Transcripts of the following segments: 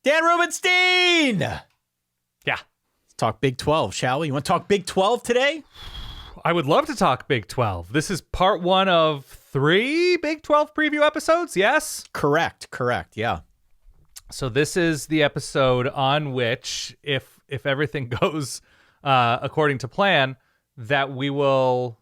Dan Rubenstein! Yeah. Let's talk Big 12, shall we? You want to talk Big 12 today? I would love to talk Big 12. This is part 1 of 3 Big 12 preview episodes, yes? Correct, yeah. So this is the episode on which, if everything goes according to plan, that we will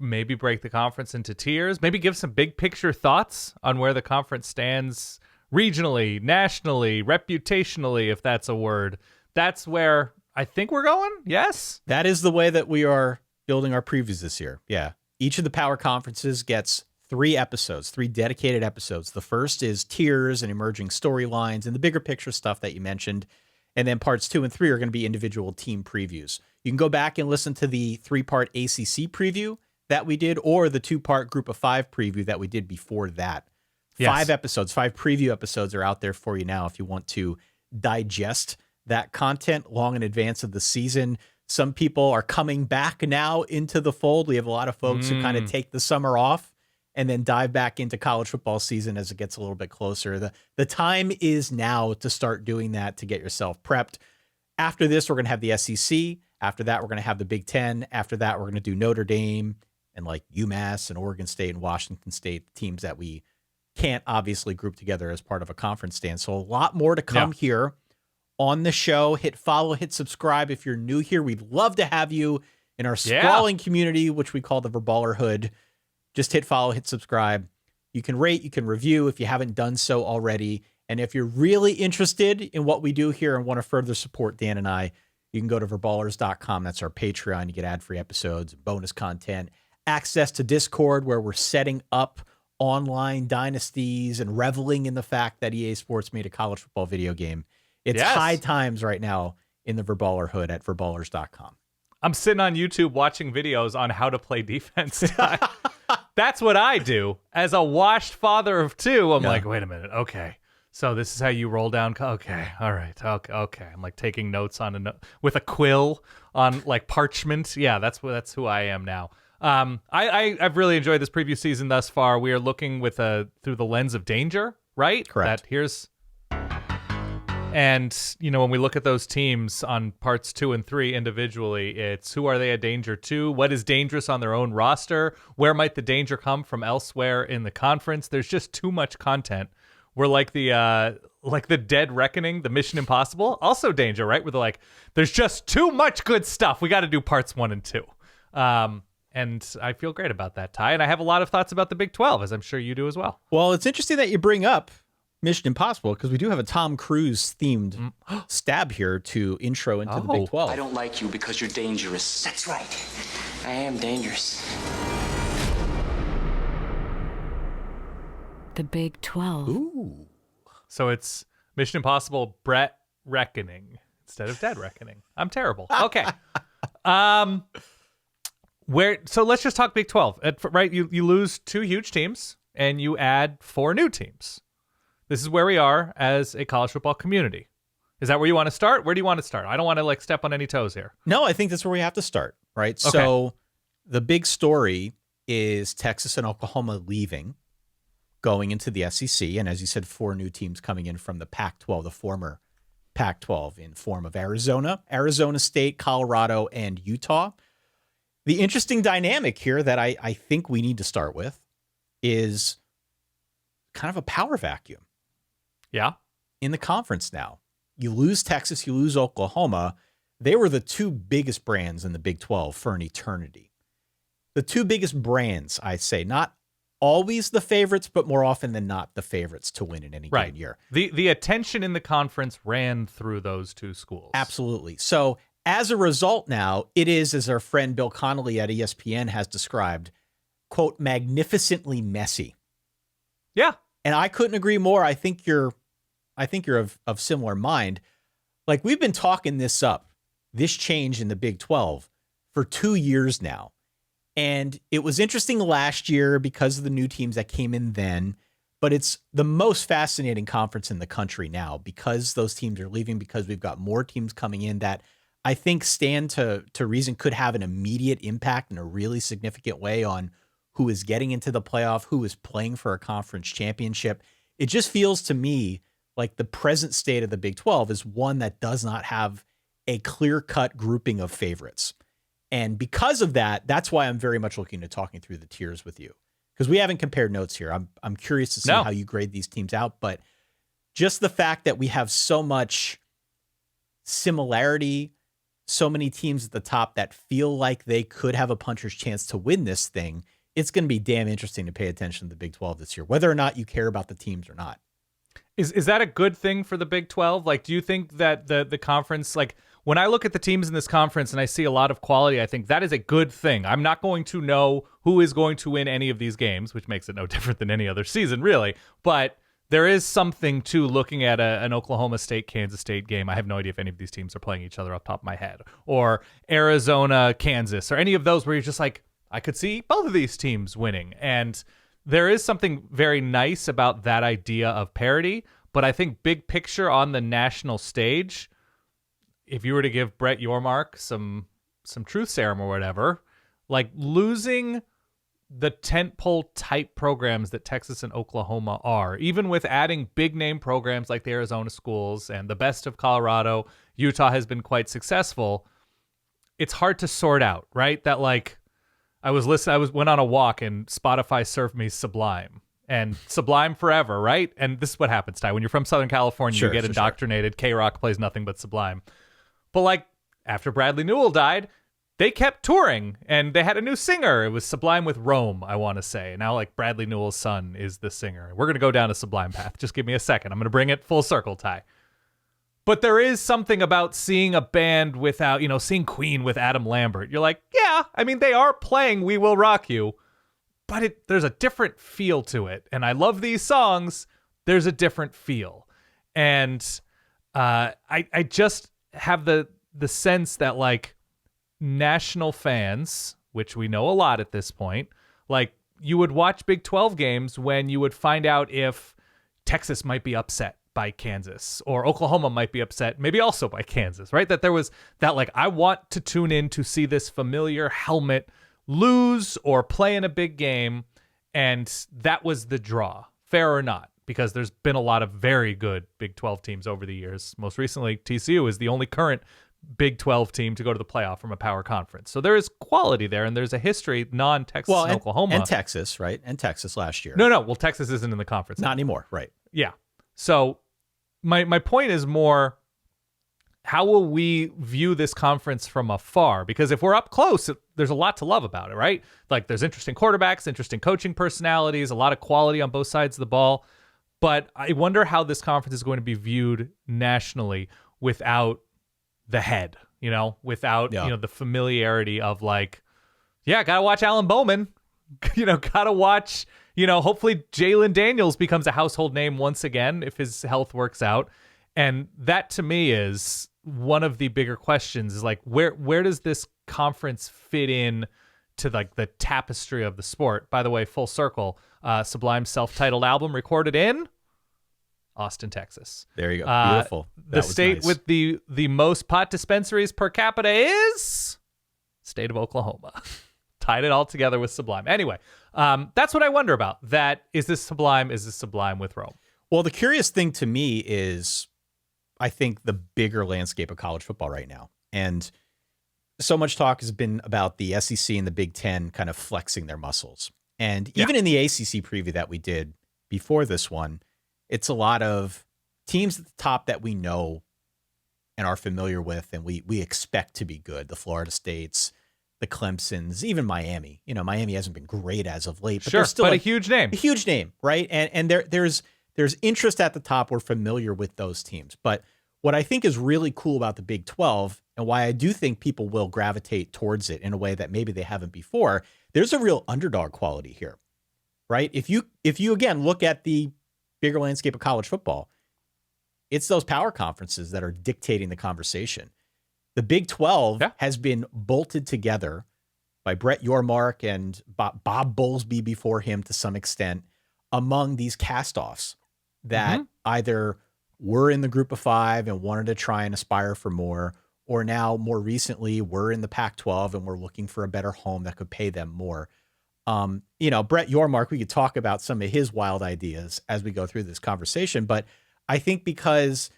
maybe break the conference into tiers, maybe give some big picture thoughts on where the conference stands regionally, nationally, reputationally, if that's a word. That's where I think we're going, yes? That is the way that we are building our previews this year, yeah. Each of the power conferences gets 3 episodes, 3 dedicated episodes. The first is tiers and emerging storylines and the bigger picture stuff that you mentioned. And then parts 2 and 3 are going to be individual team previews. You can go back and listen to the 3-part ACC preview that we did, or the 2-part Group of 5 preview that we did before that. Yes. 5 episodes, 5 preview episodes are out there for you now if you want to digest that content long in advance of the season. Some people are coming back now into the fold. We have a lot of folks who kind of take the summer off and then dive back into college football season as it gets a little bit closer. The time is now to start doing that, to get yourself prepped. After this, we're going to have the SEC. After that, we're going to have the Big Ten. After that, we're going to do Notre Dame and like UMass and Oregon State and Washington State, teams that we can't obviously group together as part of a conference stand. So a lot more to come here on the show. Hit follow, hit subscribe. If you're new here, we'd love to have you in our sprawling community, which we call the Verballerhood. Just hit follow, hit subscribe. You can rate, you can review if you haven't done so already. And if you're really interested in what we do here and want to further support Dan and I, you can go to verballers.com. That's our Patreon. You get ad-free episodes, bonus content, access to Discord, where we're setting up online dynasties and reveling in the fact that EA Sports made a college football video game. It's high times right now in the Verballerhood at verballers.com. I'm sitting on YouTube watching videos on how to play defense. That's what I do. As a washed father of 2, I'm like, wait a minute. Okay. So this is how you roll down. Okay. All right. Okay. I'm like taking notes on with a quill on like parchment. Yeah, that's who I am now. I've really enjoyed this preview season thus far. We are looking through the lens of danger, right? Correct. And, when we look at those teams on parts 2 and 3 individually, it's who are they a danger to? What is dangerous on their own roster? Where might the danger come from elsewhere in the conference? There's just too much content. We're like the Dead Reckoning, the Mission Impossible. Also danger, right? Where they're like, there's just too much good stuff. We got to do parts 1 and 2. And I feel great about that, Ty. And I have a lot of thoughts about the Big 12, as I'm sure you do as well. Well, it's interesting that you bring up Mission Impossible, because we do have a Tom Cruise themed stab here to intro into the Big 12. I don't like you because you're dangerous. That's right. I am dangerous. The Big 12. Ooh. So it's Mission Impossible Brett Reckoning instead of Dead Reckoning. I'm terrible. Okay. So let's just talk Big 12. Right? You lose 2 huge teams and you add 4 new teams. This is where we are as a college football community. Is that where you want to start? Where do you want to start? I don't want to step on any toes here. No, I think that's where we have to start, right? Okay. So the big story is Texas and Oklahoma leaving, going into the SEC. And as you said, 4 new teams coming in from the Pac-12, the former Pac-12, in form of Arizona State, Colorado, and Utah. The interesting dynamic here that I think we need to start with is kind of a power vacuum. Yeah. In the conference now. You lose Texas, you lose Oklahoma. They were the 2 biggest brands in the Big 12 for an eternity. The 2 biggest brands, I say, not always the favorites, but more often than not the favorites to win in any given year. The attention in the conference ran through those 2 schools. Absolutely. So as a result now, it is, as our friend Bill Connolly at ESPN has described, quote, magnificently messy. Yeah. And I couldn't agree more. I think you're of similar mind. Like, we've been talking this change in the Big 12 for 2 years now. And it was interesting last year because of the new teams that came in then, but it's the most fascinating conference in the country now because those teams are leaving, because we've got more teams coming in that I think stand to reason could have an immediate impact in a really significant way on who is getting into the playoff, who is playing for a conference championship. It just feels to me like the present state of the Big 12 is one that does not have a clear-cut grouping of favorites. And because of that, that's why I'm very much looking to talking through the tiers with you, because we haven't compared notes here. I'm curious to see how you grade these teams out, but just the fact that we have so much similarity, so many teams at the top that feel like they could have a puncher's chance to win this thing, it's going to be damn interesting to pay attention to the Big 12 this year, whether or not you care about the teams or not. Is that a good thing for the Big 12? Like, do you think that the conference, like, when I look at the teams in this conference and I see a lot of quality, I think that is a good thing. I'm not going to know who is going to win any of these games, which makes it no different than any other season, really. But there is something to looking at an Oklahoma State, Kansas State game. I have no idea if any of these teams are playing each other off the top of my head. Or Arizona, Kansas, or any of those where you're just like, I could see both of these teams winning. And there is something very nice about that idea of parity. But I think big picture on the national stage, if you were to give Brett Yormark some truth serum or whatever, like losing the tentpole type programs that Texas and Oklahoma are, even with adding big name programs like the Arizona schools and the best of Colorado, Utah has been quite successful. It's hard to sort out, right? That like went on a walk and Spotify served me Sublime. And Sublime forever, right? And this is what happens, Ty. When you're from Southern California, you get indoctrinated. K-Rock plays nothing but Sublime. But like after Bradley Newell died, they kept touring and they had a new singer. It was Sublime with Rome, I want to say. And now like Bradley Newell's son is the singer. We're going to go down a Sublime path. Just give me a second. I'm going to bring it full circle, Ty. But there is something about seeing a band without, seeing Queen with Adam Lambert. You're like, yeah, I mean, they are playing We Will Rock You, but there's a different feel to it. And I love these songs. There's a different feel. And I just have the sense that like national fans, which we know a lot at this point, like you would watch Big 12 games when you would find out if Texas might be upset by Kansas or Oklahoma might be upset maybe also by Kansas, right? That there was that like, I want to tune in to see this familiar helmet lose or play in a big game. And that was the draw, fair or not, because there's been a lot of very good Big 12 teams over the years. Most recently, TCU is the only current Big 12 team to go to the playoff from a power conference. So there is quality there, and there's a history non-Texas and Oklahoma. And Texas, right? And Texas last year. No. Well, Texas isn't in the conference. Not anymore, right. Yeah. So my point is more, how will we view this conference from afar? Because if we're up close, there's a lot to love about it, right? Like there's interesting quarterbacks, interesting coaching personalities, a lot of quality on both sides of the ball. But I wonder how this conference is going to be viewed nationally without the head, without, the familiarity of like, yeah, got to watch Alan Bowman, got to watch, hopefully Jalen Daniels becomes a household name once again if his health works out. And that to me is one of the bigger questions is like, where does this conference fit in to like the tapestry of the sport? By the way, full circle, Sublime's self-titled album recorded in Austin, Texas. There you go. Beautiful. The state nice. With the most pot dispensaries per capita is state of Oklahoma. Tied it all together with Sublime. Anyway, that's what I wonder about. That is this Sublime? Is this Sublime with Rome? Well, the curious thing to me is, I think the bigger landscape of college football right now, and so much talk has been about the SEC and the Big Ten kind of flexing their muscles, and even in the ACC preview that we did before this one, it's a lot of teams at the top that we know and are familiar with, and we expect to be good. The Florida States, the Clemsons, even Miami. Miami hasn't been great as of late, but they're still a huge name, right? And there's interest at the top. We're familiar with those teams. But what I think is really cool about the Big 12 and why I do think people will gravitate towards it in a way that maybe they haven't before, there's a real underdog quality here, right? If you again look at the bigger landscape of college football, it's those power conferences that are dictating the conversation. The Big 12 has been bolted together by Brett Yormark and Bob Bowlesby before him to some extent among these cast-offs that either were in the group of five and wanted to try and aspire for more, or now more recently were in the Pac-12 and were looking for a better home that could pay them more. Brett Yormark, we could talk about some of his wild ideas as we go through this conversation, but I think because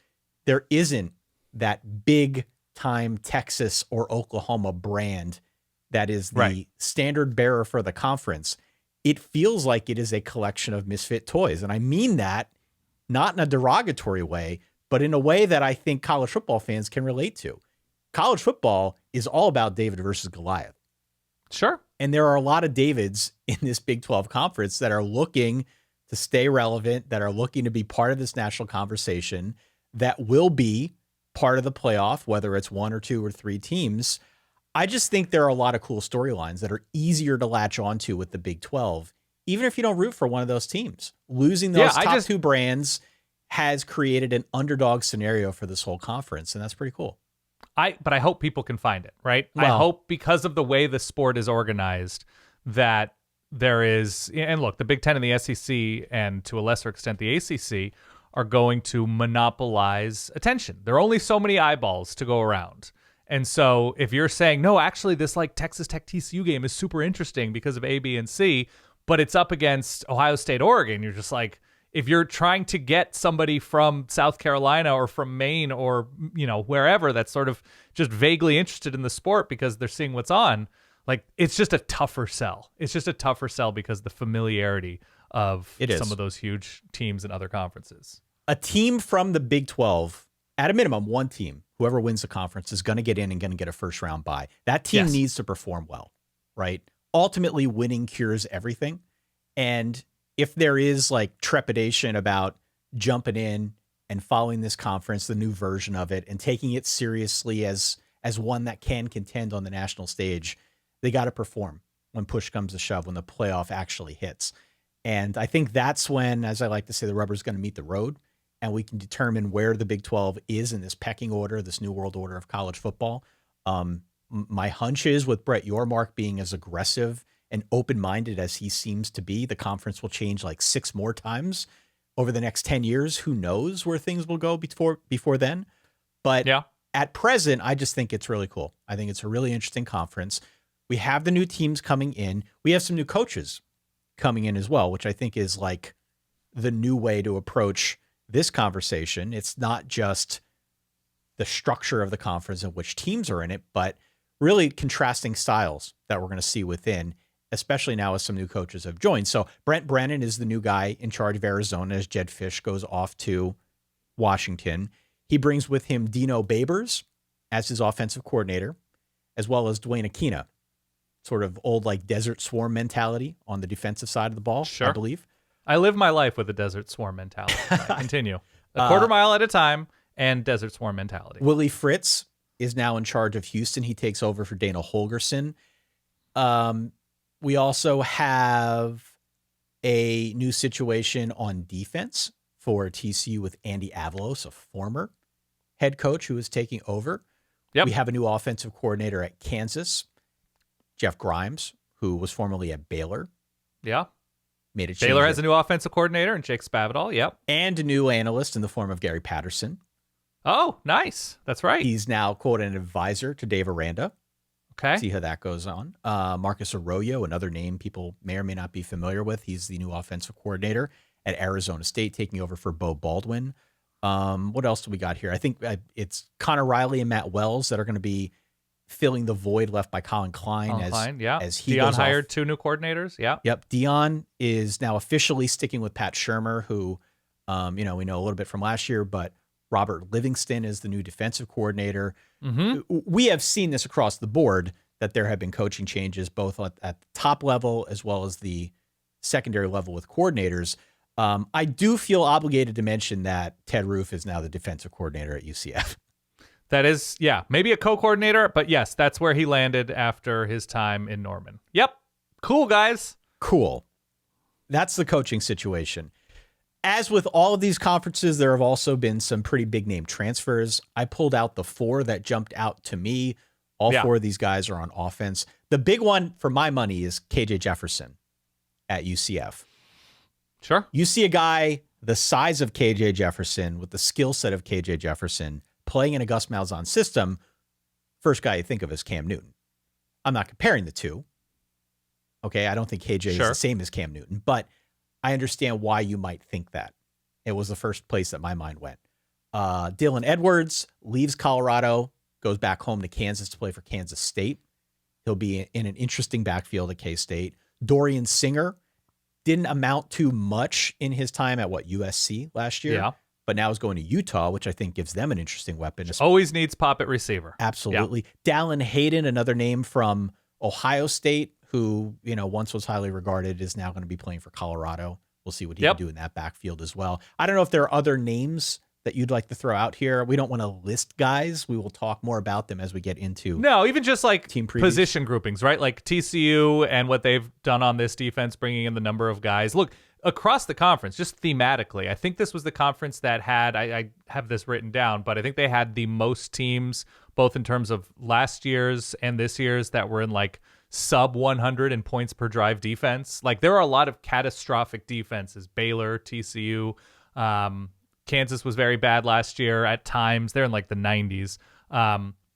there isn't that big time Texas or Oklahoma brand that is the standard bearer for the conference, it feels like it is a collection of misfit toys. And I mean that not in a derogatory way, but in a way that I think college football fans can relate to. College football is all about David versus Goliath. Sure. And there are a lot of Davids in this Big 12 conference that are looking to stay relevant, that are looking to be part of this national conversation, that will be part of the playoff, whether it's 1 or 2 or 3 teams. I just think there are a lot of cool storylines that are easier to latch onto with the Big 12, even if you don't root for one of those teams. Losing those top 2 brands has created an underdog scenario for this whole conference, and that's pretty cool. But I hope people can find it, right? Well, I hope because of the way the sport is organized that there is, and look, the Big Ten and the SEC, and to a lesser extent the ACC, are going to monopolize attention. There are only so many eyeballs to go around. And so if you're saying, no, actually this like Texas Tech TCU game is super interesting because of A, B, and C, but it's up against Ohio State, Oregon, you're just like, if you're trying to get somebody from South Carolina or from Maine or, you know, wherever that's sort of just vaguely interested in the sport because they're seeing what's on, like, it's just a tougher sell. It's just a tougher sell because the familiarity of some of those huge teams in other conferences. A team from the Big 12, at a minimum, one team, whoever wins the conference, is going to get in and going to get a first round bye. That team needs to perform well, right? Ultimately, winning cures everything. And if there is like trepidation about jumping in and following this conference, the new version of it, and taking it seriously as one that can contend on the national stage, they got to perform when push comes to shove, when the playoff actually hits. And I think that's when, as I like to say, the rubber's going to meet the road, and we can determine where the Big 12 is in this pecking order, this new world order of college football. My hunch is, with Brett Yormark being as aggressive and open-minded as he seems to be, the conference will change like 6 more times over the next 10 years. Who knows where things will go before then? But at present, I just think it's really cool. I think it's a really interesting conference. We have the new teams coming in. We have some new coaches coming in as well, which I think is like the new way to approach this conversation. It's not just the structure of the conference and which teams are in it, but really contrasting styles that we're going to see within, especially now as some new coaches have joined. So Brent Brennan is the new guy in charge of Arizona as Jed Fish goes off to Washington. He brings with him Dino Babers as his offensive coordinator, as well as Dwayne Aquina, sort of old like Desert Swarm mentality on the defensive side of the ball, I believe. I live my life with a Desert Swarm mentality. Continue. A quarter mile at a time and Desert Swarm mentality. Willie Fritz is now in charge of Houston. He takes over for Dana Holgerson. We also have a new situation on defense for TCU with Andy Avalos, a former head coach who is taking over. We have a new offensive coordinator at Kansas, Jeff Grimes, who was formerly at Baylor. Made a change. Baylor has a new offensive coordinator and Jake Spavital. And a new analyst in the form of Gary Patterson. Oh, nice. That's right. He's now, quote, an advisor to Dave Aranda. Okay. See how that goes on. Marcus Arroyo, another name people may or may not be familiar with. He's the new offensive coordinator at Arizona State, taking over for Bo Baldwin. What else do we got here? I think it's Connor Riley and Matt Wells that are going to be filling the void left by Colin Klein. As he Dion goes hired off. 2 new coordinators. Dion is now officially sticking with Pat Shurmur, who, we know a little bit from last year, but Robert Livingston is the new defensive coordinator. We have seen this across the board, that there have been coaching changes both at the top level as well as the secondary level with coordinators. I do feel obligated to mention that Ted Roof is now the defensive coordinator at UCF. That is, maybe a co-coordinator, but yes, that's where he landed after his time in Norman. Cool, guys. Cool. That's the coaching situation. As with all of these conferences, there have also been some pretty big name transfers. I pulled out the 4 that jumped out to me. All 4 of these guys are on offense. The big one for my money is KJ Jefferson at UCF. Sure. You see a guy the size of KJ Jefferson with the skill set of KJ Jefferson playing in a Gus Malzahn system, first guy you think of is Cam Newton. I'm not comparing the two. Okay, I don't think KJ is the same as Cam Newton, but I understand why you might think that. It was the first place that my mind went. Dylan Edwards leaves Colorado, goes back home to Kansas to play for Kansas State. He'll be in an interesting backfield at K-State. Dorian Singer didn't amount to much in his time at USC last year. Yeah. But now is going to Utah, which I think gives them an interesting weapon. Always needs pop at receiver. Absolutely. Yeah. Dallin Hayden, another name from Ohio State, who, once was highly regarded, is now going to be playing for Colorado. We'll see what he can do in that backfield as well. I don't know if there are other names that you'd like to throw out here. We don't want to list guys. We will talk more about them as we get into even just like team position groupings, right? Like TCU and what they've done on this defense, bringing in the number of guys. Look, across the conference, just thematically, I think this was the conference that had, I have this written down, but I think they had the most teams, both in terms of last year's and this year's, that were in like sub 100 in points per drive defense. Like there are a lot of catastrophic defenses. Baylor, TCU, Kansas was very bad last year at times. They're in like the 90s.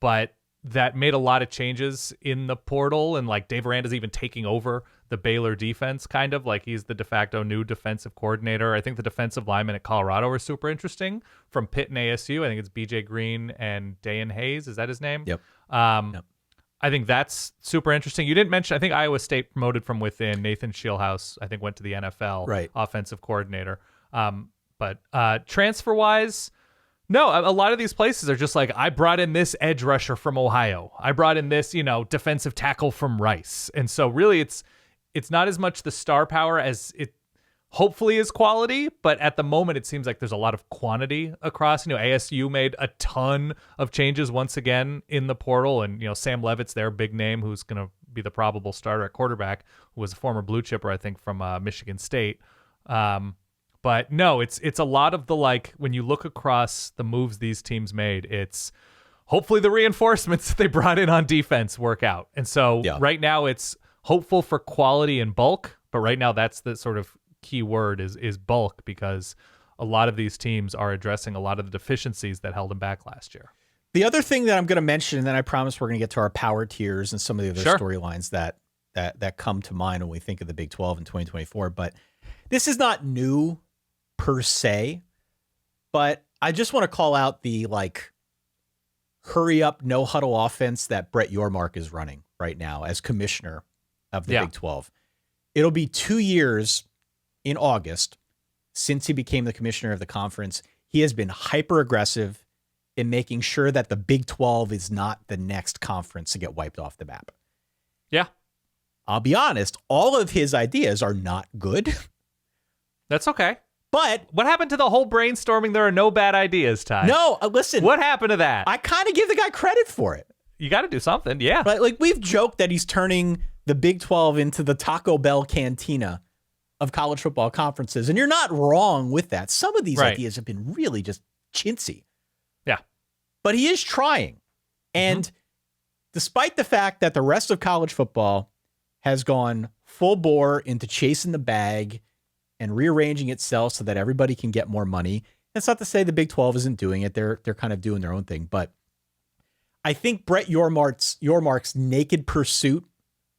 But that made a lot of changes in the portal, and like Dave Aranda's even taking over the Baylor defense, kind of like he's the de facto new defensive coordinator. I think the defensive linemen at Colorado are super interesting from Pitt and ASU. I think it's BJ Green and Dayan Hayes. Is that his name? Yep. Yep. I think that's super interesting. You didn't mention, I think Iowa State promoted from within. Nathan Shieldhouse, I think, went to the NFL, right? Offensive coordinator. But transfer wise, no, a lot of these places are just like, I brought in this edge rusher from Ohio. I brought in this, defensive tackle from Rice. And so really it's not as much the star power as it hopefully is quality, but at the moment it seems like there's a lot of quantity across. ASU made a ton of changes once again in the portal, and Sam Levitt's their big name, who's going to be the probable starter at quarterback, who was a former blue chipper, I think, from Michigan State. But no, it's a lot of the, like, when you look across the moves these teams made, it's hopefully the reinforcements that they brought in on defense work out. And so right now it's hopeful for quality and bulk, but right now that's the sort of key word is bulk, because a lot of these teams are addressing a lot of the deficiencies that held them back last year. The other thing that I'm going to mention, and then I promise we're going to get to our power tiers and some of the other storylines that come to mind when we think of the Big 12 in 2024, but this is not new per se, but I just want to call out the hurry up, no huddle offense that Brett Yormark is running right now as commissioner of the Big 12. It'll be 2 years in August since he became the commissioner of the conference. He has been hyper aggressive in making sure that the Big 12 is not the next conference to get wiped off the map. Yeah. I'll be honest, all of his ideas are not good. That's okay. But what happened to the whole brainstorming? There are no bad ideas, Ty. No, listen. What happened to that? I kind of give the guy credit for it. You got to do something, yeah. Right? Like, we've joked that he's turning the Big 12 into the Taco Bell cantina of college football conferences, and you're not wrong with that. Some of these ideas have been really just chintzy. Yeah. But he is trying. And despite the fact that the rest of college football has gone full bore into chasing the bag and rearranging itself so that everybody can get more money. That's not to say the Big 12 isn't doing it. They're kind of doing their own thing. But I think Brett Yormark's naked pursuit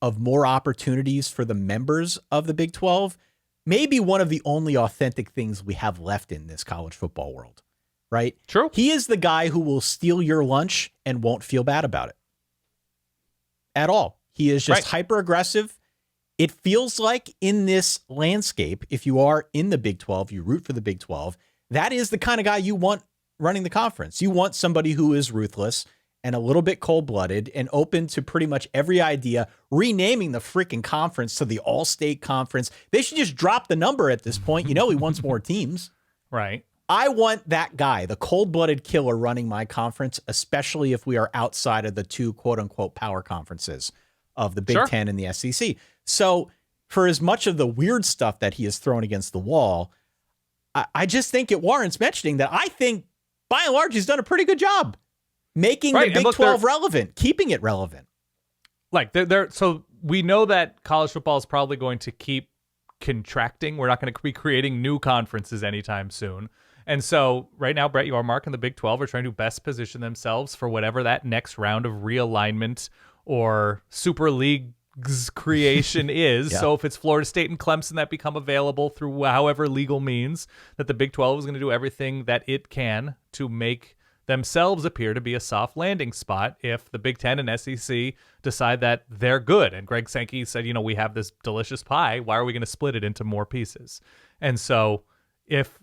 of more opportunities for the members of the Big 12 may be one of the only authentic things we have left in this college football world, right? True. He is the guy who will steal your lunch and won't feel bad about it at all. He is just hyper aggressive. It feels like in this landscape, if you are in the Big 12, you root for the Big 12, that is the kind of guy you want running the conference. You want somebody who is ruthless and a little bit cold-blooded and open to pretty much every idea, renaming the freaking conference to the All-State Conference. They should just drop the number at this point. He wants more teams. Right. I want that guy, the cold-blooded killer, running my conference, especially if we are outside of the two quote-unquote power conferences of the Big Ten and the SEC. So for as much of the weird stuff that he has thrown against the wall, I just think it warrants mentioning that I think, by and large, he's done a pretty good job making the Big 12 relevant, keeping it relevant. So we know that college football is probably going to keep contracting. We're not going to be creating new conferences anytime soon. And so right now, Brett Yormark and the Big 12 are trying to best position themselves for whatever that next round of realignment or Super League creation is. Yeah. So if it's Florida State and Clemson that become available through however legal means, that the Big 12 is going to do everything that it can to make themselves appear to be a soft landing spot if the Big 10 and SEC decide that they're good. And Greg Sankey said, we have this delicious pie. Why are we going to split it into more pieces? And so if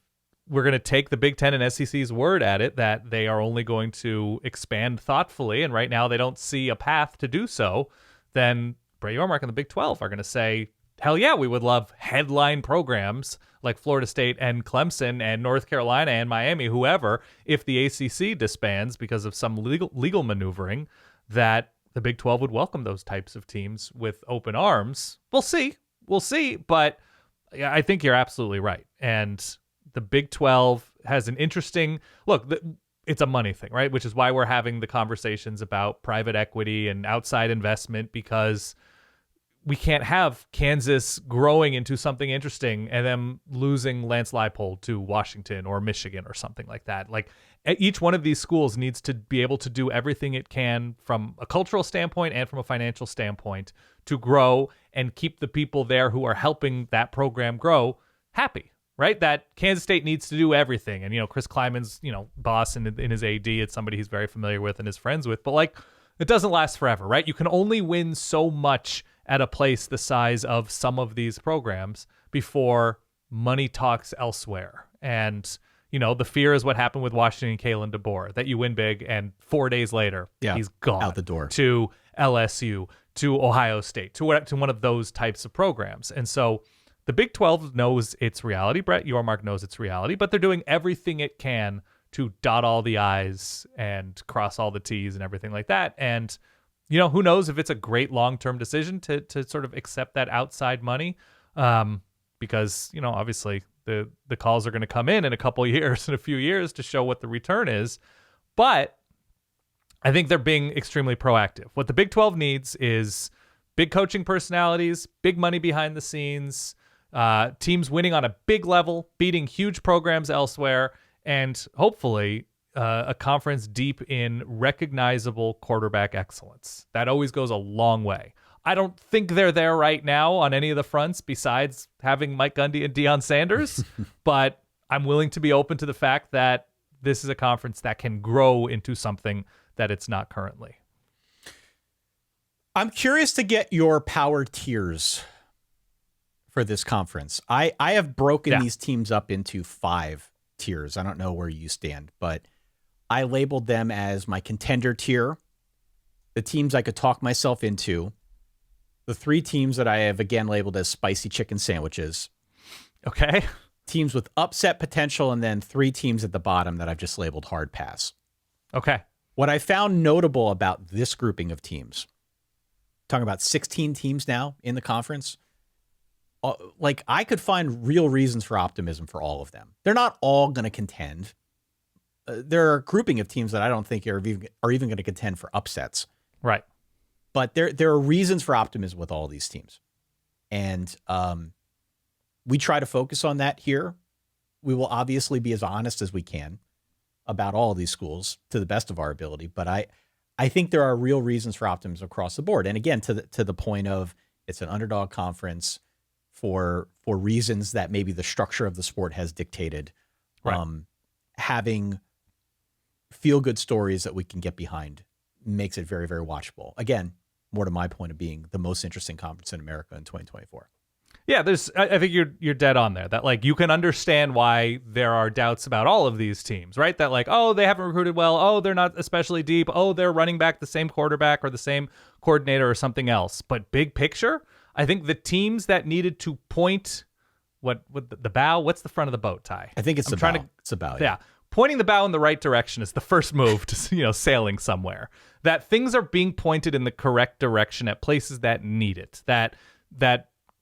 we're going to take the Big 10 and SEC's word at it that they are only going to expand thoughtfully, and right now they don't see a path to do so, then Brett Yormark and the Big 12 are going to say, hell yeah, we would love headline programs like Florida State and Clemson and North Carolina and Miami, whoever, if the ACC disbands because of some legal maneuvering, that the Big 12 would welcome those types of teams with open arms. We'll see, but I think you're absolutely right. And the Big 12 has an interesting look. It's a money thing, right? Which is why we're having the conversations about private equity and outside investment, because we can't have Kansas growing into something interesting and then losing Lance Leipold to Washington or Michigan or something like that. Like, each one of these schools needs to be able to do everything it can from a cultural standpoint and from a financial standpoint to grow and keep the people there who are helping that program grow happy, right? That Kansas State needs to do everything. And, Chris Klieman's, boss in his AD, it's somebody he's very familiar with and is friends with, but like, it doesn't last forever, right? You can only win so much at a place the size of some of these programs before money talks elsewhere. And, the fear is what happened with Washington and Kalen DeBoer, that you win big and 4 days later, he's gone out the door to LSU, to Ohio State, to one of those types of programs. And so the Big 12 knows its reality. Brett Yormark knows its reality, but they're doing everything it can to dot all the I's and cross all the T's and everything like that. And, who knows if it's a great long-term decision to sort of accept that outside money, because, obviously the calls are going to come in a couple of years, in a few years, to show what the return is. But I think they're being extremely proactive. What the Big 12 needs is big coaching personalities, big money behind the scenes, teams winning on a big level, beating huge programs elsewhere, and hopefully a conference deep in recognizable quarterback excellence. That always goes a long way. I don't think they're there right now on any of the fronts besides having Mike Gundy and Deion Sanders, but I'm willing to be open to the fact that this is a conference that can grow into something that it's not currently. I'm curious to get your power tiers for this conference. I have broken these teams up into 5 tiers. I don't know where you stand, but I labeled them as my contender tier, the teams I could talk myself into, the 3 teams that I have again labeled as spicy chicken sandwiches. Okay. Teams with upset potential, and then 3 teams at the bottom that I've just labeled hard pass. Okay. What I found notable about this grouping of teams, talking about 16 teams now in the conference, like, I could find real reasons for optimism for all of them. They're not all going to contend. There are a grouping of teams that I don't think are even going to contend for upsets. Right. But there are reasons for optimism with all these teams. And we try to focus on that here. We will obviously be as honest as we can about all of these schools to the best of our ability. But I think there are real reasons for optimism across the board. And again, to the point of, it's an underdog conference for reasons that maybe the structure of the sport has dictated. Right. Having feel-good stories that we can get behind makes it very, very watchable. Again, more to my point of being the most interesting conference in America in 2024. Yeah, I think you're dead on there. That, like, you can understand why there are doubts about all of these teams, right? That, like, oh, they haven't recruited well. Oh, they're not especially deep. Oh, they're running back the same quarterback or the same coordinator or something else. But big picture, I think the teams that needed to point what the bow, what's the front of the boat, Ty? I think it's the bow. It's the bow. Yeah. Pointing the bow in the right direction is the first move to, sailing somewhere. That things are being pointed in the correct direction at places that need it. That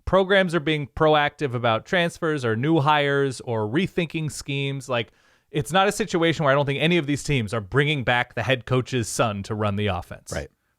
programs are being proactive about transfers or new hires or rethinking schemes. Like, it's not a situation where I don't think any of these teams are bringing back the head coach's son to run the offense.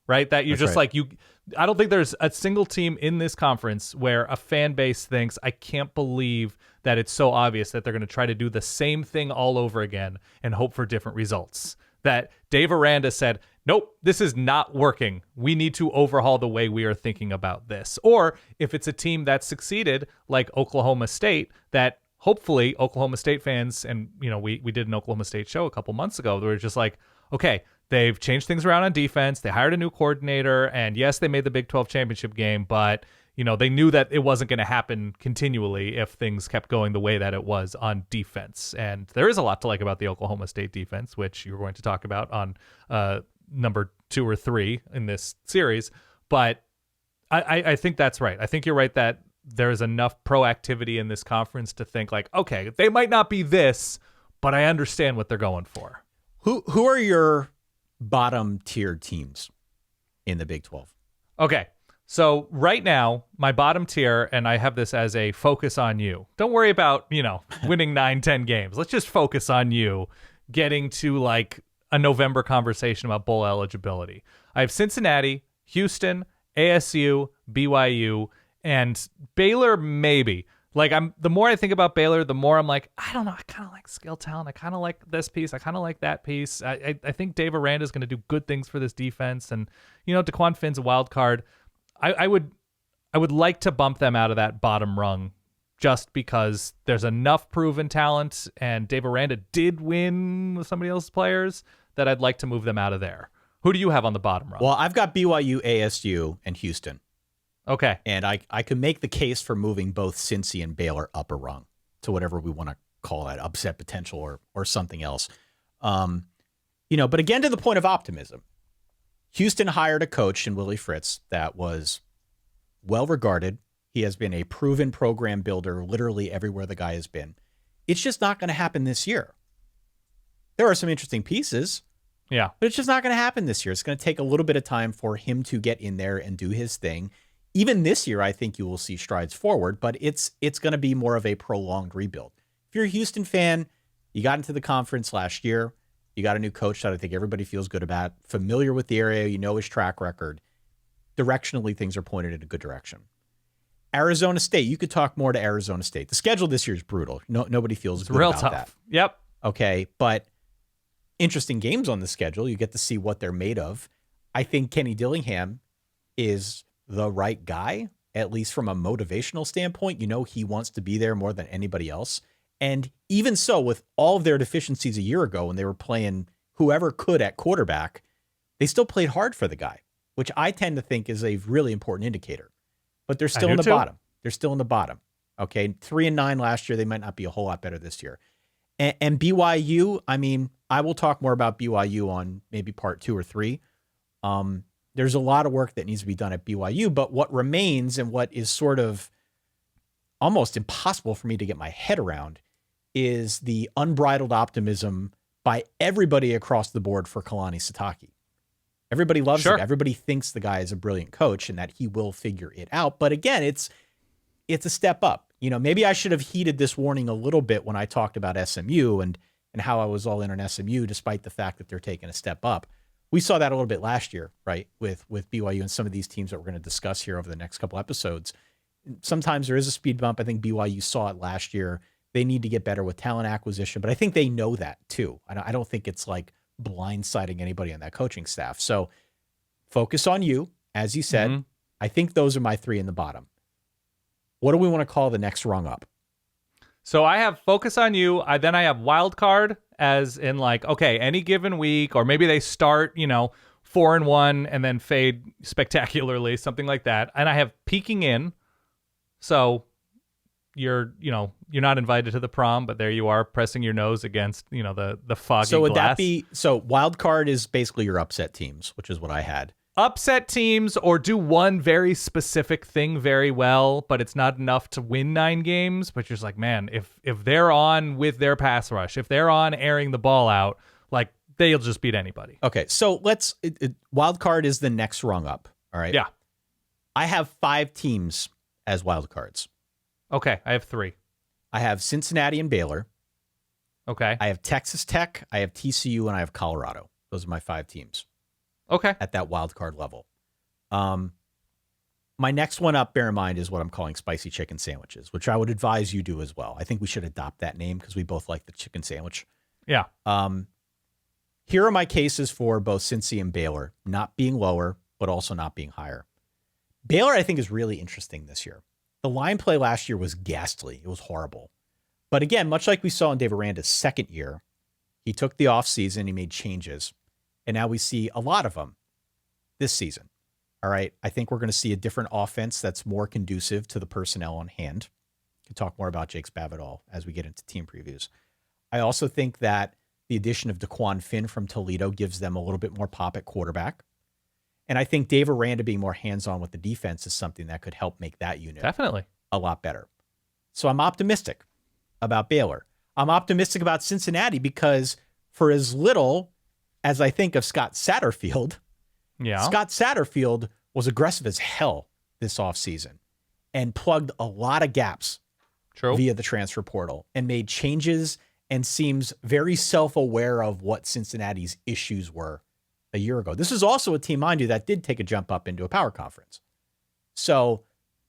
Right? That you're That's just right. I don't think there's a single team in this conference where a fan base thinks, I can't believe that it's so obvious that they're going to try to do the same thing all over again and hope for different results. That Dave Aranda said, nope, this is not working. We need to overhaul the way we are thinking about this. Or if it's a team that succeeded, like Oklahoma State, that hopefully Oklahoma State fans, and we did an Oklahoma State show a couple months ago, they were just like, okay, they've changed things around on defense. They hired a new coordinator, and yes, they made the Big 12 championship game, but they knew that it wasn't going to happen continually if things kept going the way that it was on defense. And there is a lot to like about the Oklahoma State defense, which you're going to talk about on number 2 or 3 in this series. But I think that's right. I think you're right that there's enough proactivity in this conference to think like, okay, they might not be this, but I understand what they're going for. Who are your bottom tier teams in the Big 12? Okay. So right now, my bottom tier, and I have this as a focus on you. Don't worry about, winning 9-10 games. Let's just focus on you getting to like a November conversation about bowl eligibility. I have Cincinnati, Houston, ASU, BYU, and Baylor maybe. Like the more I think about Baylor, the more I'm like, I don't know. I kind of like skill talent. I kind of like this piece. I kind of like that piece. I think Dave Aranda is going to do good things for this defense. And, DeQuan Finn's a wild card. I would like to bump them out of that bottom rung just because there's enough proven talent and Dave Aranda did win with somebody else's players that I'd like to move them out of there. Who do you have on the bottom rung? Well, I've got BYU, ASU, and Houston. Okay. And I can make the case for moving both Cincy and Baylor up a rung to whatever we want to call that, upset potential or something else. But again, to the point of optimism, Houston hired a coach in Willie Fritz that was well regarded. He has been a proven program builder literally everywhere the guy has been. It's just not going to happen this year. There are some interesting pieces. Yeah. But it's just not going to happen this year. It's going to take a little bit of time for him to get in there and do his thing. Even this year, I think you will see strides forward, but it's going to be more of a prolonged rebuild. If you're a Houston fan, you got into the conference last year. You got a new coach that I think everybody feels good about, familiar with the area, his track record. Directionally, things are pointed in a good direction. Arizona State, you could talk more to Arizona State. The schedule this year is brutal. Nobody feels good real about tough. that. Yep. Okay, but interesting games on the schedule. You get to see what they're made of. I think Kenny Dillingham is the right guy, at least from a motivational standpoint. He wants to be there more than anybody else. And even so, with all of their deficiencies a year ago when they were playing whoever could at quarterback, they still played hard for the guy, which I tend to think is a really important indicator. But they're still in the bottom. They're still in the bottom. Okay, 3-9 last year. They might not be a whole lot better this year. And BYU, I will talk more about BYU on maybe part 2 or 3. There's a lot of work that needs to be done at BYU, but what remains and what is sort of almost impossible for me to get my head around is the unbridled optimism by everybody across the board for Kalani Sitake. Everybody loves him. Everybody thinks the guy is a brilliant coach and that he will figure it out. But again, it's a step up. Maybe I should have heeded this warning a little bit when I talked about SMU and how I was all in on SMU, despite the fact that they're taking a step up. We saw that a little bit last year, right, with BYU and some of these teams that we're going to discuss here over the next couple episodes. Sometimes there is a speed bump. I think BYU saw it last year. They need to get better with talent acquisition, but I think they know that too. I don't think it's like blindsiding anybody on that coaching staff. So focus on you, as you said. Mm-hmm. I think those are my 3 in the bottom. What do we want to call the next rung up? So I have focus on you. Then I have wild card, as in like, okay, any given week, or maybe they start, 4-1 and then fade spectacularly, something like that. And I have peeking in. So you're not invited to the prom, but there you are pressing your nose against, the foggy glass. So would that be, wild card is basically your upset teams, which is what I had. Upset teams, or do one very specific thing very well, but it's not enough to win 9 games. But you're just like, man, if they're on with their pass rush, if they're on airing the ball out, like they'll just beat anybody. Okay, so wild card is the next rung up. All right. Yeah. I have 5 teams as wild cards. Okay, I have 3. I have Cincinnati and Baylor. Okay. I have Texas Tech, I have TCU, and I have Colorado. Those are my 5 teams. Okay. At that wild card level. My next one up, bear in mind, is what I'm calling spicy chicken sandwiches, which I would advise you do as well. I think we should adopt that name because we both like the chicken sandwich. Yeah. Here are my cases for both Cincy and Baylor not being lower, but also not being higher. Baylor, I think, is really interesting this year. The line play last year was ghastly. It was horrible. But again, much like we saw in Dave Aranda's second year, he took the offseason, he made changes, and now we see a lot of them this season. All right. I think we're going to see a different offense that's more conducive to the personnel on hand. We can talk more about Jake Spavital as we get into team previews. I also think that the addition of Daquan Finn from Toledo gives them a little bit more pop at quarterback. And I think Dave Aranda being more hands-on with the defense is something that could help make that unit definitely a lot better. So I'm optimistic about Baylor. I'm optimistic about Cincinnati because for as little as I think of Scott Satterfield, Scott Satterfield was aggressive as hell this offseason and plugged a lot of gaps via the transfer portal and made changes and seems very self-aware of what Cincinnati's issues were a year ago. This is also a team, mind you, that did take a jump up into a power conference. So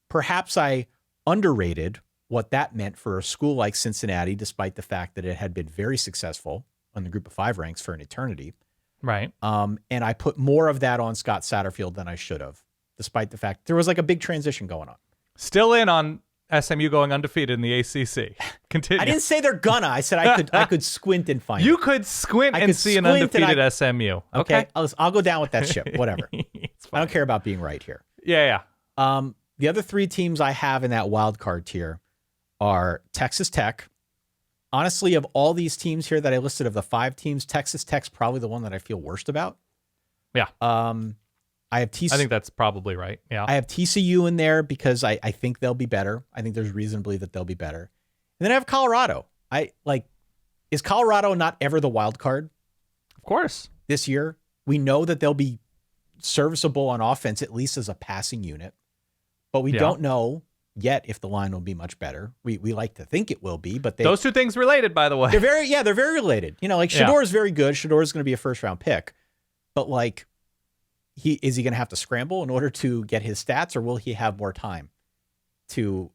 perhaps I underrated what that meant for a school like Cincinnati, despite the fact that it had been very successful on the group of 5 ranks for an eternity. Right. And I put more of that on Scott Satterfield than I should have, despite the fact there was like a big transition going on. Still in on SMU going undefeated in the ACC. Continue. I didn't say they're gonna. I said I could squint and find You it. could squint and see an undefeated SMU. Okay. I'll go down with that ship. Whatever. I don't care about being right here. Yeah. The other 3 teams I have in that wild card tier are Texas Tech. Honestly, of all these teams here that I listed, of the 5 teams, Texas Tech's probably the one that I feel worst about. Yeah. I have TCU. I think that's probably right. Yeah. I have TCU in there because I think they'll be better. I think there's reason to believe that they'll be better. And then I have Colorado. Is Colorado not ever the wild card? Of course. This year, we know that they'll be serviceable on offense, at least as a passing unit. But we don't know yet if the line will be much better. We like to think it will be, but those 2 things related, by the way. They're very related. Shador is very good. Shador is going to be a first-round pick. But is he going to have to scramble in order to get his stats, or will he have more time to,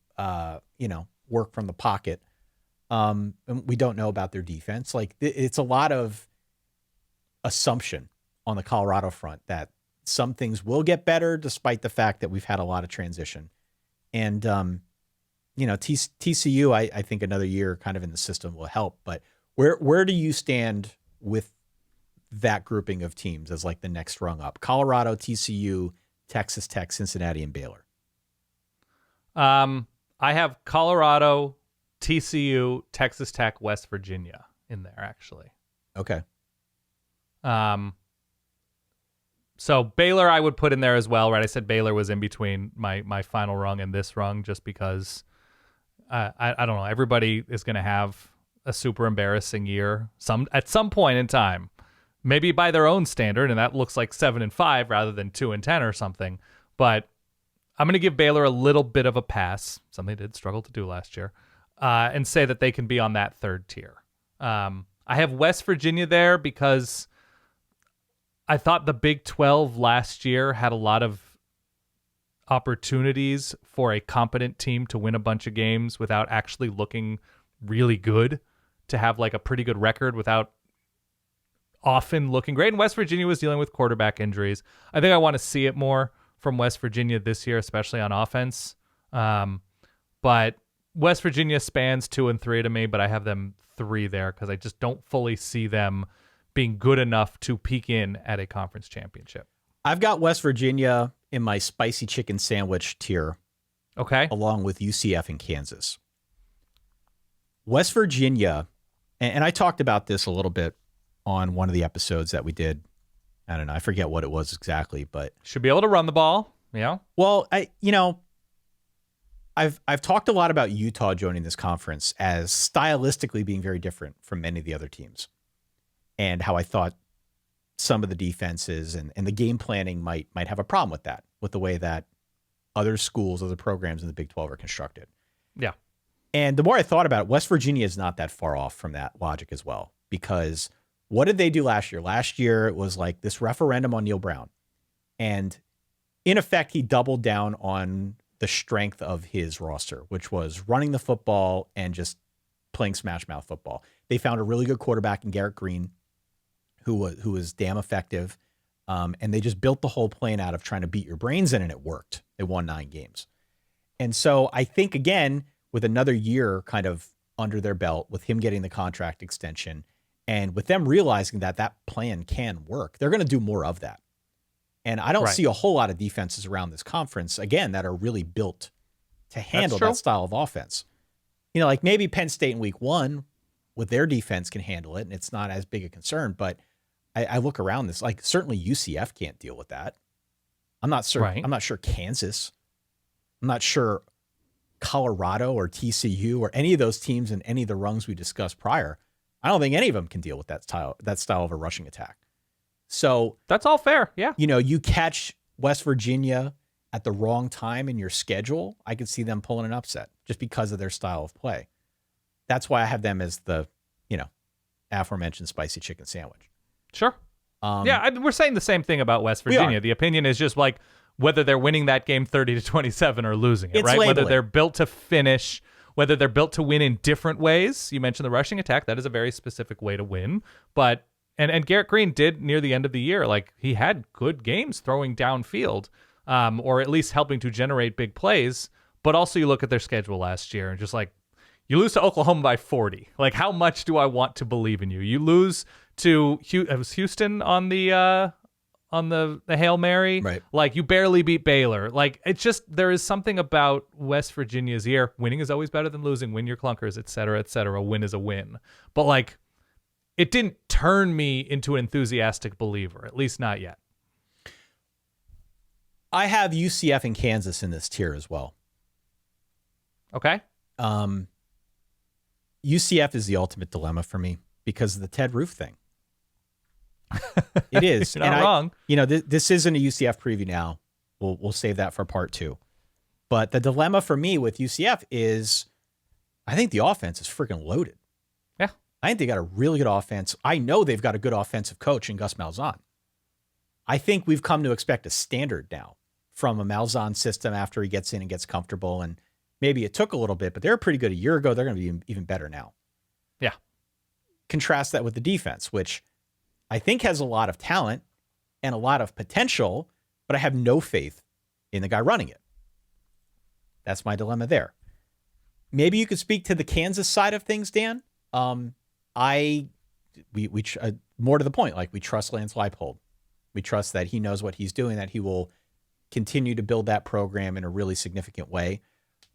work from the pocket? And we don't know about their defense. It's a lot of assumption on the Colorado front that some things will get better, despite the fact that we've had a lot of transition. And, TCU, I think another year kind of in the system will help. But where do you stand with that grouping of teams as the next rung up? Colorado, TCU, Texas Tech, Cincinnati, and Baylor. I have Colorado, TCU, Texas Tech, West Virginia in there, actually. Okay. So Baylor I would put in there as well, right? I said Baylor was in between my final rung and this rung just because I don't know. Everybody is going to have a super embarrassing year at some point in time. Maybe by their own standard, and that looks like 7-5 rather than 2-10 or something. But I'm going to give Baylor a little bit of a pass, something they did struggle to do last year, and say that they can be on that 3rd tier. I have West Virginia there because I thought the Big 12 last year had a lot of opportunities for a competent team to win a bunch of games without actually looking really good, to have a pretty good record without often looking great. And West Virginia was dealing with quarterback injuries. I think I want to see it more from West Virginia this year, especially on offense. But West Virginia spans 2 and 3 to me, but I have them 3 there because I just don't fully see them being good enough to peak in at a conference championship. I've got West Virginia in my spicy chicken sandwich tier. Okay. Along with UCF and Kansas. West Virginia, and I talked about this a little bit on one of the episodes that we did. I don't know. I forget what it was exactly, but should be able to run the ball. Yeah. Well, I've talked a lot about Utah joining this conference as stylistically being very different from many of the other teams, and how I thought some of the defenses and the game planning might have a problem with that, with the way that other schools, other programs in the Big 12 are constructed. Yeah. And the more I thought about it, West Virginia is not that far off from that logic as well, because what did they do last year? Last year, it was this referendum on Neal Brown. And in effect, he doubled down on the strength of his roster, which was running the football and just playing smash mouth football. They found a really good quarterback in Garrett Green, who was damn effective. And they just built the whole plan out of trying to beat your brains in, and it worked. They won 9 games. And so I think, again, with another year kind of under their belt, with him getting the contract extension, and with them realizing that that plan can work, they're going to do more of that. And I don't see a whole lot of defenses around this conference, again, that are really built to handle that style of offense. You know, like maybe Penn State in week 1 with their defense can handle it, and it's not as big a concern. But I look around this, like certainly UCF can't deal with that. I'm not sure. I'm not sure Kansas. I'm not sure Colorado or TCU or any of those teams in any of the rungs we discussed prior. I don't think any of them can deal with that style of a rushing attack. So that's all fair. Yeah. You know, you catch West Virginia at the wrong time in your schedule, I could see them pulling an upset just because of their style of play. That's why I have them as the, you know, aforementioned spicy chicken sandwich. Sure. We're saying the same thing about West Virginia. The opinion is just like whether they're winning that game 30-27 or losing it, right? Whether they're built to finish, whether they're built to win in different ways. You mentioned the rushing attack. That is a very specific way to win. But and Garrett Green did near the end of the year, like he had good games throwing downfield, or at least helping to generate big plays. But also you look at their schedule last year and just like, you lose to Oklahoma by 40. Like, how much do I want to believe in you? You lose to Houston on the Hail Mary. Right. Like, you barely beat Baylor. Like, it's just, there is something about West Virginia's year. Winning is always better than losing. Win your clunkers, et cetera, et cetera. Win is a win. But, like, it didn't turn me into an enthusiastic believer, at least not yet. I have UCF and Kansas in this tier as well. Okay. UCF is the ultimate dilemma for me because of the Ted Roof thing. It is. You're not wrong. You know, this isn't a UCF preview now. We'll save that for part 2. But the dilemma for me with UCF is I think the offense is freaking loaded. Yeah. I think they got a really good offense. I know they've got a good offensive coach in Gus Malzahn. I think we've come to expect a standard now from a Malzahn system after he gets in and gets comfortable. And maybe it took a little bit, but they were pretty good a year ago. They're going to be even better now. Yeah. Contrast that with the defense, which I think has a lot of talent and a lot of potential, but I have no faith in the guy running it. That's my dilemma there. Maybe you could speak to the Kansas side of things, Dan. More to the point, like we trust Lance Leipold. We trust that he knows what he's doing, that he will continue to build that program in a really significant way.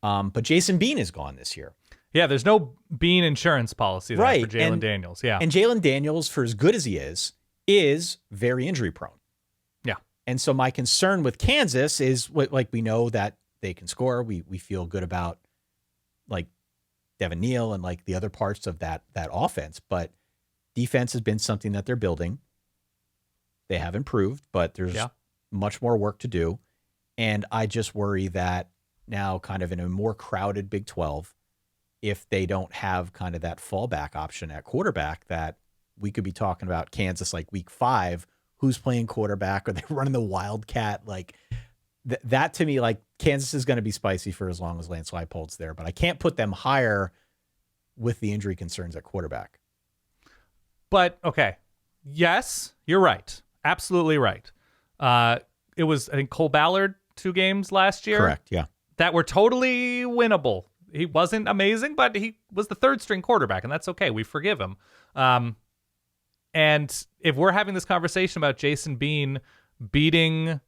But Jason Bean is gone this year. Yeah, there's no Bean insurance policy there for Jalen Daniels. Yeah. And Jalen Daniels, for as good as he is very injury prone. Yeah. And so my concern with Kansas is like we know that they can score. We feel good about like Devin Neal and like the other parts of that offense, but defense has been something that they're building. They have improved, but there's much more work to do. And I just worry that now kind of in a more crowded Big 12, if they don't have kind of that fallback option at quarterback, that we could be talking about Kansas like week 5, who's playing quarterback? Are they running the Wildcat? Like that to me, like Kansas is going to be spicy for as long as Lance Leipold's there, but I can't put them higher with the injury concerns at quarterback. But okay. Yes, you're right. Absolutely right. It was, I think, Cole Ballard 2 games last year. Correct. Yeah. That were totally winnable. He wasn't amazing, but he was the 3rd string quarterback, and that's okay. We forgive him. And if we're having this conversation about Jason Bean beating,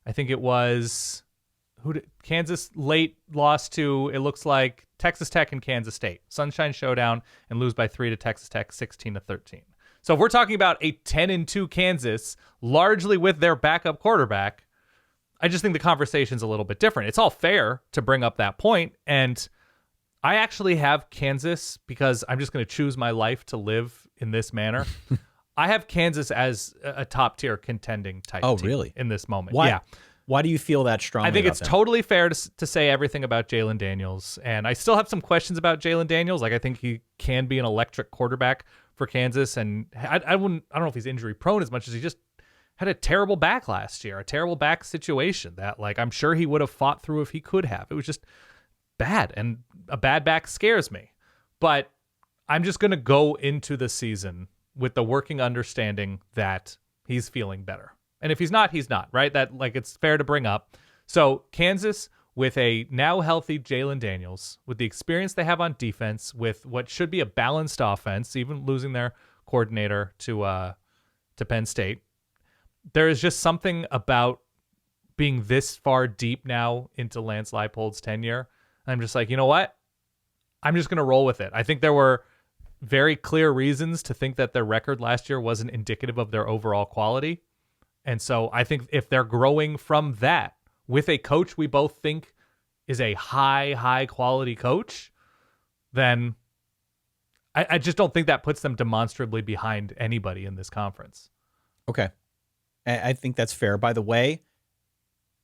I think it was Kansas late lost to, it looks like Texas Tech and Kansas State, Sunshine Showdown, and lose by 3 to Texas Tech, 16-13. So if we're talking about a 10-2 Kansas, largely with their backup quarterback, I just think the conversation's a little bit different. It's all fair to bring up that point, and I actually have Kansas, because I'm just going to choose my life to live in this manner. I have Kansas as a top-tier contending type team really? In this moment. Why? Yeah. Why do you feel that strongly? I think it's totally fair to say everything about Jalen Daniels, and I still have some questions about Jalen Daniels. Like, I think he can be an electric quarterback for Kansas, and I don't know if he's injury prone as much as he just had a terrible back last year, a terrible back situation that, like, I'm sure he would have fought through if he could have. It was just bad, and a bad back scares me. But I'm just going to go into the season with the working understanding that he's feeling better. And if he's not, he's not, right? That, like, it's fair to bring up. So Kansas, with a now healthy Jalen Daniels, with the experience they have on defense, with what should be a balanced offense, even losing their coordinator to Penn State, there is just something about being this far deep now into Lance Leipold's tenure. I'm just like, you know what? I'm just going to roll with it. I think there were very clear reasons to think that their record last year wasn't indicative of their overall quality. And so I think if they're growing from that with a coach we both think is a high quality coach, then I just don't think that puts them demonstrably behind anybody in this conference. Okay. I think that's fair. By the way,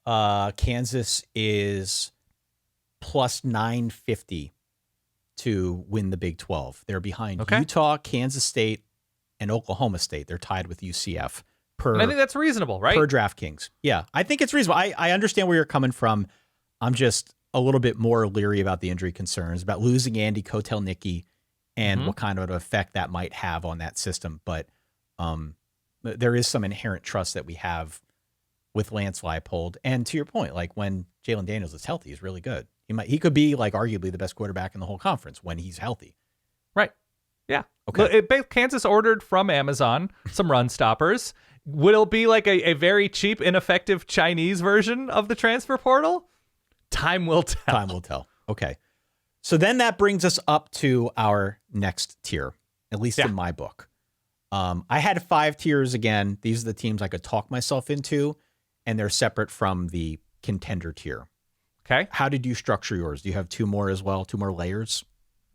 Kansas is plus 950 to win the Big 12. They're behind Utah, Kansas State, and Oklahoma State. They're tied with UCF. And I think that's reasonable, right? Per DraftKings. Yeah, I think it's reasonable. I understand where you're coming from. I'm just a little bit more leery about the injury concerns, about losing Andy Kotelnicki and what kind of effect that might have on that system. But there is some inherent trust that we have with Lance Leipold. And to your point, like when Jalen Daniels is healthy, he's really good. He could be like arguably the best quarterback in the whole conference when he's healthy. Right. Yeah. Okay. Kansas ordered from Amazon some run stoppers. Will it be like a very cheap, ineffective Chinese version of the transfer portal? Time will tell. Time will tell. Okay. So then that brings us up to our next tier, at least in my book. I had 5 tiers again. These are the teams I could talk myself into, and they're separate from the contender tier. Okay. How did you structure yours? Do you have 2 more as well? 2 more layers?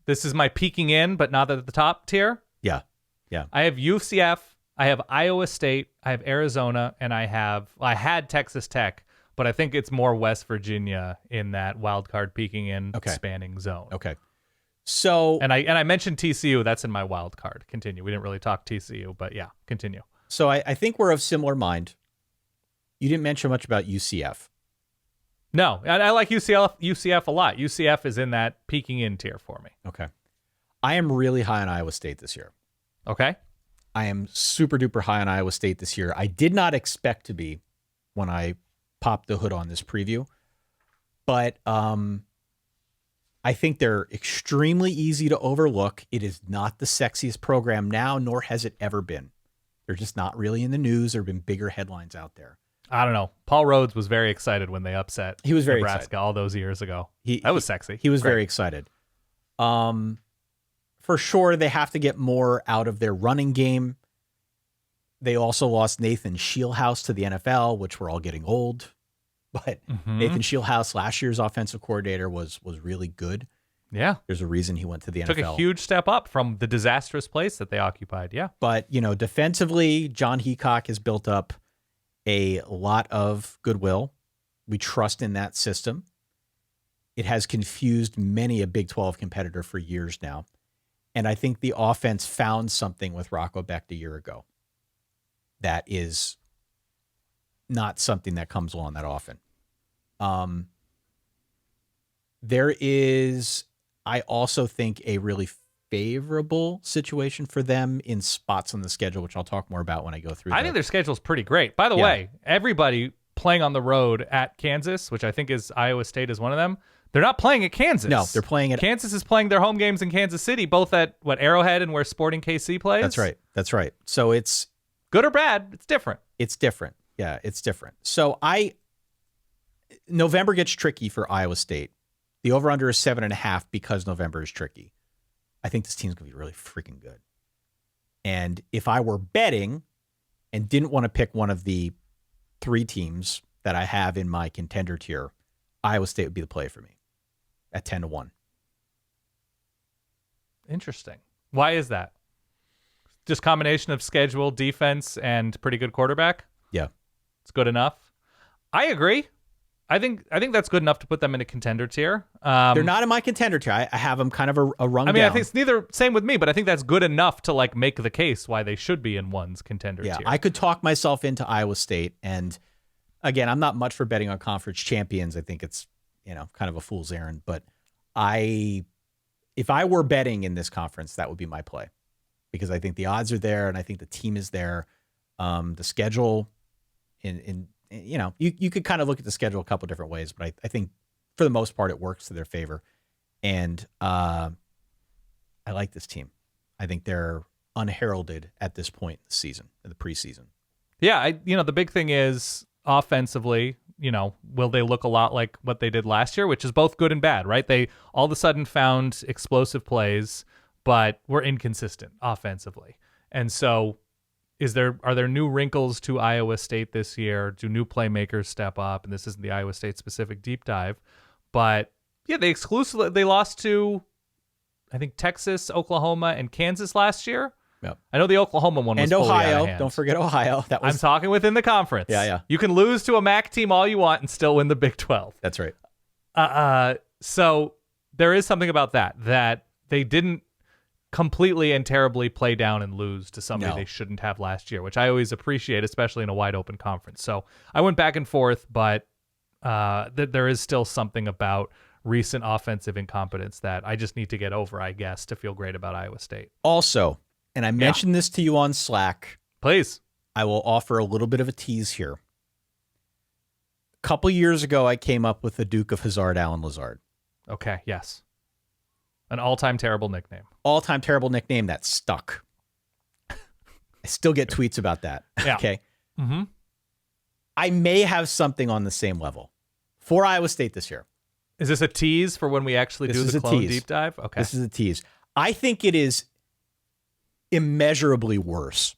This is my peeking in, but not at the top tier. Yeah. Yeah. I have UCF. I have Iowa State. I have Arizona, and I had Texas Tech, but I think it's more West Virginia in that wild card peeking in spanning zone. Okay. So and I mentioned TCU. That's in my wild card. Continue. We didn't really talk TCU, but yeah, continue. So I think we're of similar mind. You didn't mention much about UCF. No, I like UCF a lot. UCF is in that peeking in tier for me. Okay. I am really high on Iowa State this year. Okay. I am super duper high on Iowa State this year. I did not expect to be when I popped the hood on this preview, but I think they're extremely easy to overlook. It is not the sexiest program now, nor has it ever been. They're just not really in the news. There have been bigger headlines out there. I don't know. Paul Rhodes was very excited when they upset Nebraska excited. all those years ago. That was sexy. He was very excited. For sure, they have to get more out of their running game. They also lost Nathan Shieldhouse to the NFL, which we're all getting old. But Nathan Shieldhouse, last year's offensive coordinator, was really good. Yeah. There's a reason he went to the NFL. Took a huge step up from the disastrous place that they occupied. Yeah. But, defensively, John Heacock has built up a lot of goodwill. We trust in that system. It has confused many a Big 12 competitor for years now. And I think the offense found something with Rocco Becht a year ago that is not something that comes along that often. There is, I also think, a really favorable situation for them in spots on the schedule, which I'll talk more about when I go through. I think their schedule's pretty great. By the way, everybody playing on the road at Kansas, which I think is Iowa State is one of them, they're not playing at Kansas. No, they're playing at... Kansas is playing their home games in Kansas City, both at, Arrowhead and where Sporting KC plays? That's right. So it's... Good or bad, it's different. It's different. Yeah, it's different. So November gets tricky for Iowa State. The over-under is 7.5 because November is tricky. I think this team's going to be really freaking good. And if I were betting and didn't want to pick one of the 3 teams that I have in my contender tier, Iowa State would be the play for me at 10-1. Interesting. Why is that? Just combination of schedule, defense, and pretty good quarterback? Yeah. It's good enough. I agree. I think that's good enough to put them in a contender tier. They're not in my contender tier. I have them kind of a rung down. I think it's same with me, but I think that's good enough to make the case why they should be in one's contender tier. I could talk myself into Iowa State, and again, I'm not much for betting on conference champions. I think it's kind of a fool's errand, but if I were betting in this conference, that would be my play. because I think the odds are there and I think the team is there. The schedule, you could kind of look at the schedule a couple different ways, but I think for the most part it works to their favor. And I like this team. I think they're unheralded at this point in the season, in the preseason. Yeah, the big thing is offensively, will they look a lot like what they did last year, which is both good and bad, right? They all of a sudden found explosive plays, but were inconsistent offensively. And so are there new wrinkles to Iowa State this year? Do new playmakers step up? And this isn't the Iowa State specific deep dive, but yeah, they lost to, I think, Texas, Oklahoma, and Kansas last year. Yep. I know the Oklahoma one was and fully out of Ohio. hand. Don't forget Ohio. I'm talking within the conference. Yeah. You can lose to a MAC team all you want and still win the Big 12. That's right. So there is something about that they didn't completely and terribly play down and lose to somebody they shouldn't have last year, which I always appreciate, especially in a wide open conference. So I went back and forth, but there is still something about recent offensive incompetence that I just need to get over, I guess, to feel great about Iowa State. Also, and I mentioned this to you on Slack. Please. I will offer a little bit of a tease here. A couple years ago, I came up with the Duke of Hazard, Allen Lazard. Okay, yes. An all-time terrible nickname. All-time terrible nickname that stuck. I still get tweets about that. Yeah. Okay. Mm-hmm. I may have something on the same level for Iowa State this year. Is this a tease for when we actually do the clone deep dive? Okay. This is a tease. I think it is immeasurably worse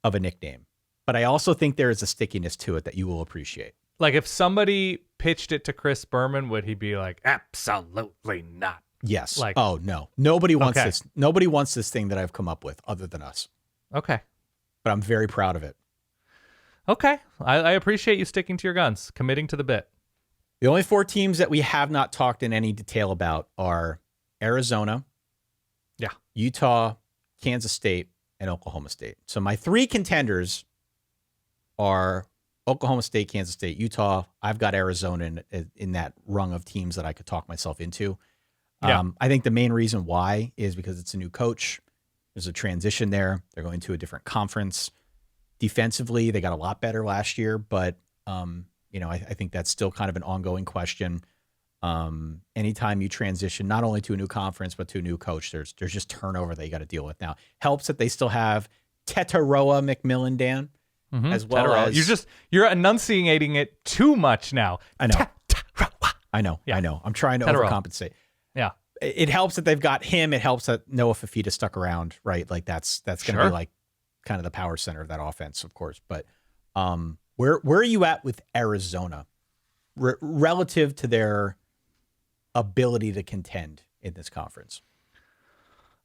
of a nickname, but I also think there is a stickiness to it that you will appreciate. Like if somebody pitched it to Chris Berman, would he be like, absolutely not? Yes. Like, oh no, nobody wants this. Nobody wants this thing that I've come up with other than us. Okay. But I'm very proud of it. Okay. I appreciate you sticking to your guns, committing to the bit. The only 4 teams that we have not talked in any detail about are Arizona, Utah, Kansas State, and Oklahoma State. So my 3 contenders are Oklahoma State, Kansas State, Utah. I've got Arizona in that rung of teams that I could talk myself into. Yeah. I think the main reason why is because it's a new coach. There's a transition there. They're going to a different conference. Defensively, they got a lot better last year, but I think that's still kind of an ongoing question. Anytime you transition not only to a new conference but to a new coach, there's just turnover that you got to deal with. Now, helps that they still have Tetaroa McMillan, Dan, as well Tetaroa. as you're enunciating it too much now. I know. I know. Yeah. I know. I'm trying to Tetaroa. overcompensate. Yeah. It helps that they've got him. It helps that Noah Fafita stuck around, right? Like that's going to be like kind of the power center of that offense, of course. But where are you at with Arizona relative to their ability to contend in this conference?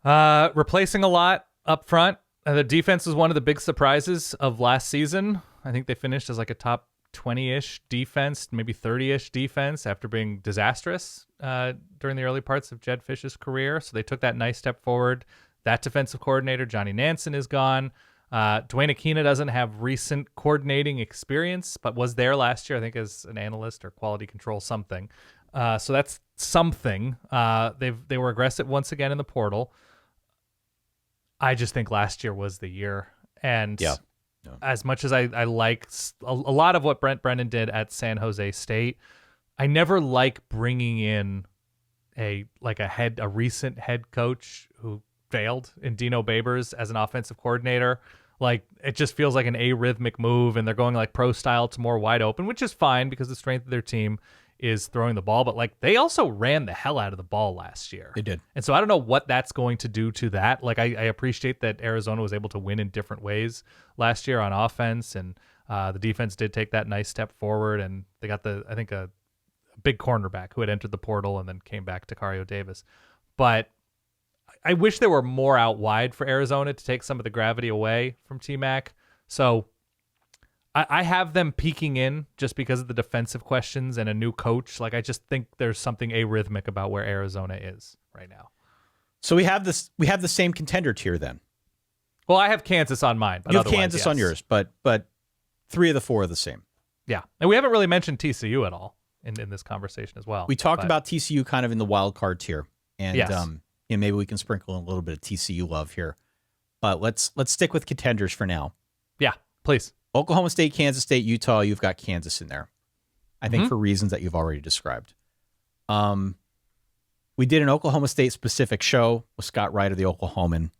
Replacing a lot up front. The defense was one of the big surprises of last season. I think they finished as like a top 20-ish defense, maybe 30-ish defense after being disastrous during the early parts of Jed Fish's career. So they took that nice step forward. That defensive coordinator, Johnny Nansen, is gone. Dwayne Aquina doesn't have recent coordinating experience, but was there last year, I think, as an analyst or quality control something. So that's something. They were aggressive once again in the portal. I just think last year was the year. And as much as I like a lot of what Brent Brennan did at San Jose State, I never like bringing in a recent head coach who failed in Dino Babers as an offensive coordinator. Like, it just feels like an arrhythmic move, and they're going like pro style to more wide open, which is fine because the strength of their team is throwing the ball. But like, they also ran the hell out of the ball last year. They did. And so I don't know what that's going to do to that. Like, I appreciate that Arizona was able to win in different ways last year on offense, and the defense did take that nice step forward, and they got a big cornerback who had entered the portal and then came back to Cario Davis. But I wish there were more out wide for Arizona to take some of the gravity away from T-Mac. So I have them peeking in just because of the defensive questions and a new coach. Like, I just think there's something arrhythmic about where Arizona is right now. So we have the same contender tier then. Well, I have Kansas on mine. But you have Kansas on yours, but 3 of the 4 are the same. Yeah. And we haven't really mentioned TCU at all in this conversation as well. We talked about TCU kind of in the wild card tier. And yes. Maybe we can sprinkle in a little bit of TCU love here. But let's stick with contenders for now. Yeah, please. Oklahoma State, Kansas State, Utah. You've got Kansas in there, I think, for reasons that you've already described. We did an Oklahoma State specific show with Scott Wright of the Oklahoman.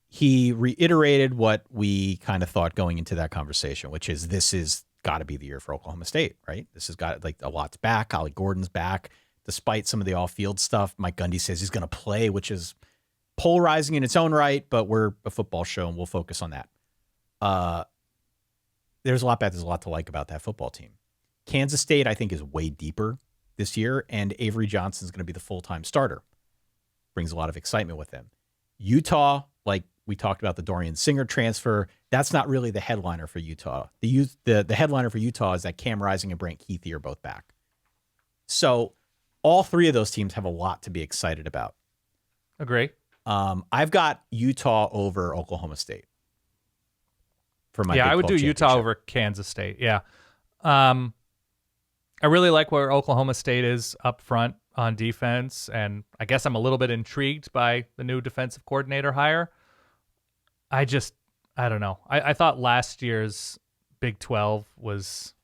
He reiterated what we kind of thought going into that conversation, which is this is got to be the year for Oklahoma State, right? This has got like a lot's back. Ollie Gordon's back, despite some of the off-field stuff. Mike Gundy says he's going to play, which is polarizing in its own right, but we're a football show and we'll focus on that. There's a lot bad. There's a lot to like about that football team. Kansas State, I think, is way deeper this year, and Avery Johnson's going to be the full-time starter. Brings a lot of excitement with him. Utah, like we talked about the Dorian Singer transfer, that's not really the headliner for Utah. The headliner for Utah is that Cam Rising and Brant Keithy are both back. So all three of those teams have a lot to be excited about. Agree. I've got Utah over Oklahoma State. For my I would do Big 12 Utah over Kansas State. Yeah. I really like where Oklahoma State is up front on defense, and I guess I'm a little bit intrigued by the new defensive coordinator hire. I don't know. I thought last year's Big 12 was,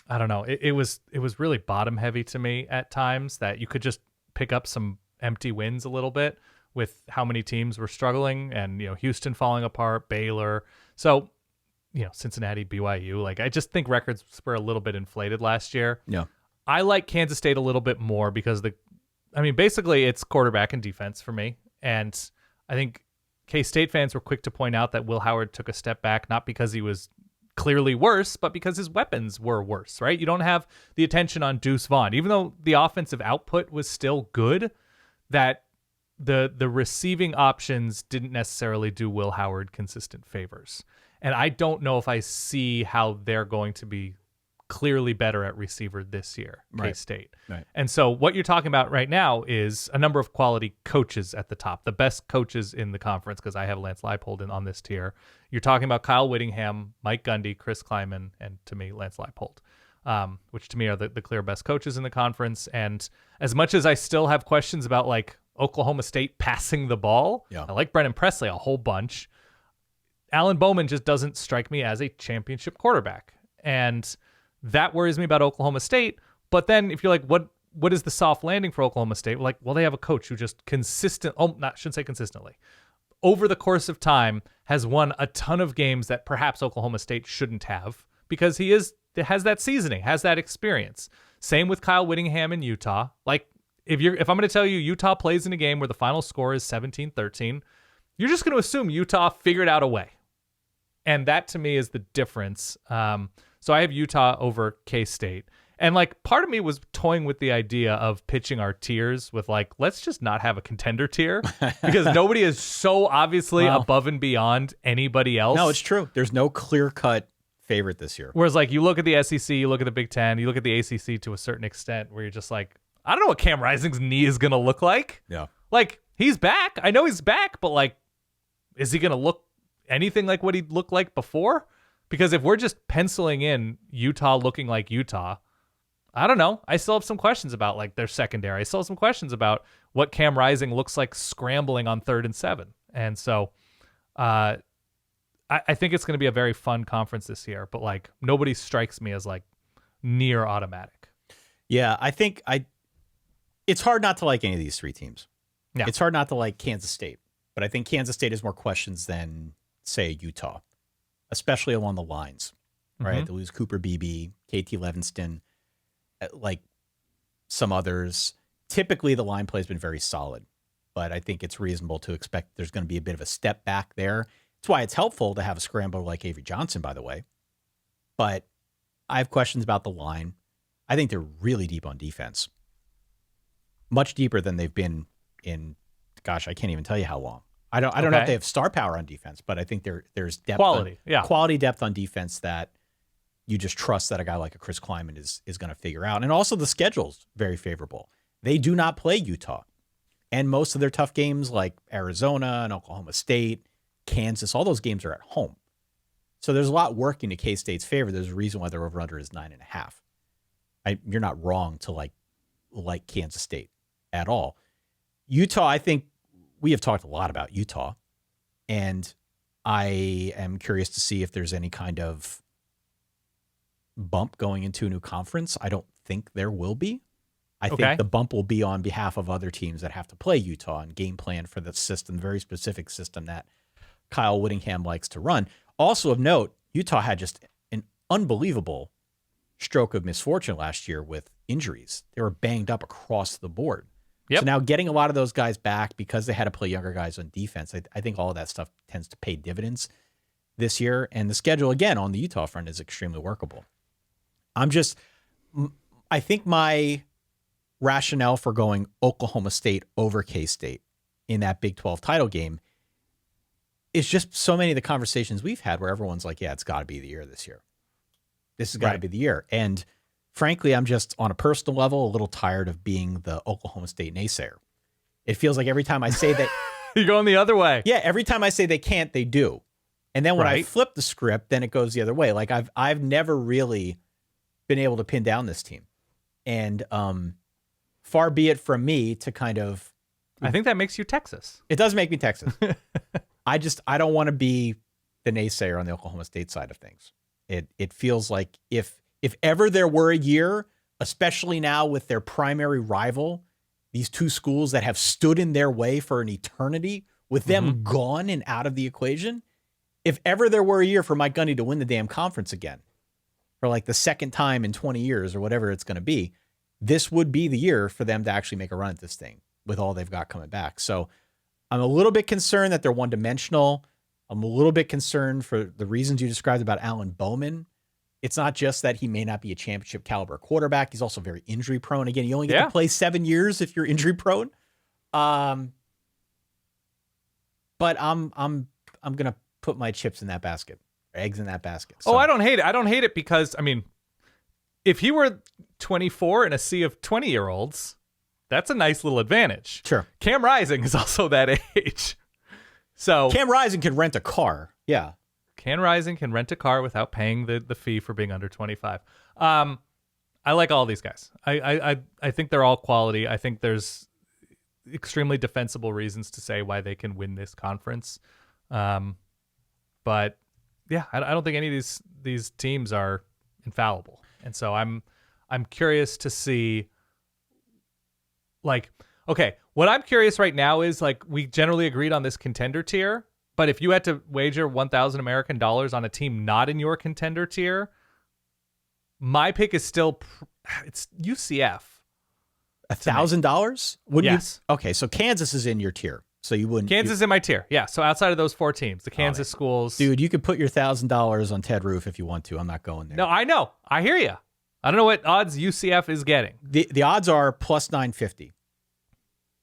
I don't know. It was really bottom heavy to me at times, that you could just pick up some empty wins a little bit with how many teams were struggling, and, Houston falling apart, Baylor. So, Cincinnati, BYU, like, I just think records were a little bit inflated last year. Yeah. I like Kansas State a little bit more because basically it's quarterback and defense for me. And I think K-State fans were quick to point out that Will Howard took a step back, not because he was clearly worse, but because his weapons were worse, right? You don't have the attention on Deuce Vaughn. Even though the offensive output was still good, that the receiving options didn't necessarily do Will Howard consistent favors. And I don't know if I see how they're going to be clearly better at receiver this year, K-State. Right. And so what you're talking about right now is a number of quality coaches at the top, the best coaches in the conference, because I have Lance Leipold on this tier. You're talking about Kyle Whittingham, Mike Gundy, Chris Klieman, and to me, Lance Leipold, which to me are the clear best coaches in the conference. And as much as I still have questions about like Oklahoma State passing the ball, I like Brennan Presley a whole bunch. Alan Bowman just doesn't strike me as a championship quarterback. And that worries me about Oklahoma State. But then if you're like, what is the soft landing for Oklahoma State? Like, well, they have a coach who just shouldn't say consistently, over the course of time has won a ton of games that perhaps Oklahoma State shouldn't have, because he has that seasoning, has that experience. Same with Kyle Whittingham in Utah. Like, if I'm going to tell you Utah plays in a game where the final score is 17-13, you're just going to assume Utah figured out a way. And that to me is the difference. So I have Utah over K-State. And like part of me was toying with the idea of pitching our tiers with like, let's just not have a contender tier, because nobody is so obviously above and beyond anybody else. No, it's true. There's no clear-cut favorite this year. Whereas like you look at the SEC, you look at the Big Ten, you look at the ACC to a certain extent, where you're just like, I don't know what Cam Rising's knee is going to look like. Yeah. Like, he's back. I know he's back, but like, is he going to look anything like what he looked like before? Because if we're just penciling in Utah looking like Utah, I don't know. I still have some questions about like their secondary. I still have some questions about what Cam Rising looks like scrambling on 3rd and 7. And so I think it's going to be a very fun conference this year, but like nobody strikes me as like near automatic. Yeah, I think it's hard not to like any of these three teams. Yeah. It's hard not to like Kansas State, but I think Kansas State has more questions than, say, Utah, especially along the lines, right? Mm-hmm. They lose Cooper Beebe, KT Levinston, like some others. Typically, the line play has been very solid, but I think it's reasonable to expect there's going to be a bit of a step back there. That's why it's helpful to have a scrambler like Avery Johnson, by the way. But I have questions about the line. I think they're really deep on defense, much deeper than they've been in, gosh, I can't even tell you how long. I don't know if they have star power on defense, but I think there's depth, quality depth on defense that you just trust that a guy like a Chris Klieman is going to figure out. And also the schedule's very favorable. They do not play Utah. And most of their tough games like Arizona and Oklahoma State, Kansas, all those games are at home. So there's a lot working to K-State's favor. There's a reason why their over-under is 9.5. You're not wrong to like Kansas State at all. Utah, I think we have talked a lot about Utah. And I am curious to see if there's any kind of bump going into a new conference. I don't think there will be. I think the bump will be on behalf of other teams that have to play Utah and game plan for the system, very specific system that Kyle Whittingham likes to run. Also of note, Utah had just an unbelievable stroke of misfortune last year with injuries. They were banged up across the board. Yep. So now getting a lot of those guys back because they had to play younger guys on defense, I think all of that stuff tends to pay dividends this year. And the schedule, again, on the Utah front is extremely workable. I think my rationale for going Oklahoma State over K-State in that Big 12 title game is just so many of the conversations we've had where everyone's like, yeah, it's got to be the year this year. This has got to be the year. And frankly, I'm just on a personal level a little tired of being the Oklahoma State naysayer. It feels like every time I say that you're going the other way. Yeah, every time I say they can't, they do. And then when I flip the script, then it goes the other way. Like I've never really been able to pin down this team. And far be it from me to kind of I think that makes you Texas. It does make me Texas. I don't want to be the naysayer on the Oklahoma State side of things. It feels like if ever there were a year, especially now with their primary rival, these two schools that have stood in their way for an eternity, with them gone and out of the equation, if ever there were a year for Mike Gundy to win the damn conference again, for like the second time in 20 years or whatever it's going to be, this would be the year for them to actually make a run at this thing with all they've got coming back. So I'm a little bit concerned that they're one-dimensional. I'm a little bit concerned for the reasons you described about Alan Bowman. It's not just that he may not be a championship caliber quarterback. He's also very injury prone. Again, you only get to play 7 years if you're injury prone. But I'm going to put my chips in that basket, or eggs in that basket. So. Oh, I don't hate it. I don't hate it because, I mean, if he were 24 in a sea of 20-year-olds, that's a nice little advantage. Sure. Cam Rising is also that age. So Cam Rising could rent a car. Yeah. Cam Rising can rent a car without paying the fee for being under 25. I like all these guys. I think they're all quality. I think there's extremely defensible reasons to say why they can win this conference. But yeah, I don't think any of these teams are infallible. And so I'm curious to see, like, okay, what I'm curious right now is, like, we generally agreed on this contender tier, but if you had to wager 1,000 American dollars on a team not in your contender tier, my pick is still it's UCF. $1,000? Wouldn't yes. you? Okay, so Kansas is in your tier. So you wouldn't. Kansas is in my tier. Yeah. So outside of those four teams, the Kansas schools. Dude, you could put your $1,000 on Ted Roof if you want to. I'm not going there. No, I know. I hear you. I don't know what odds UCF is getting. The odds are plus 950.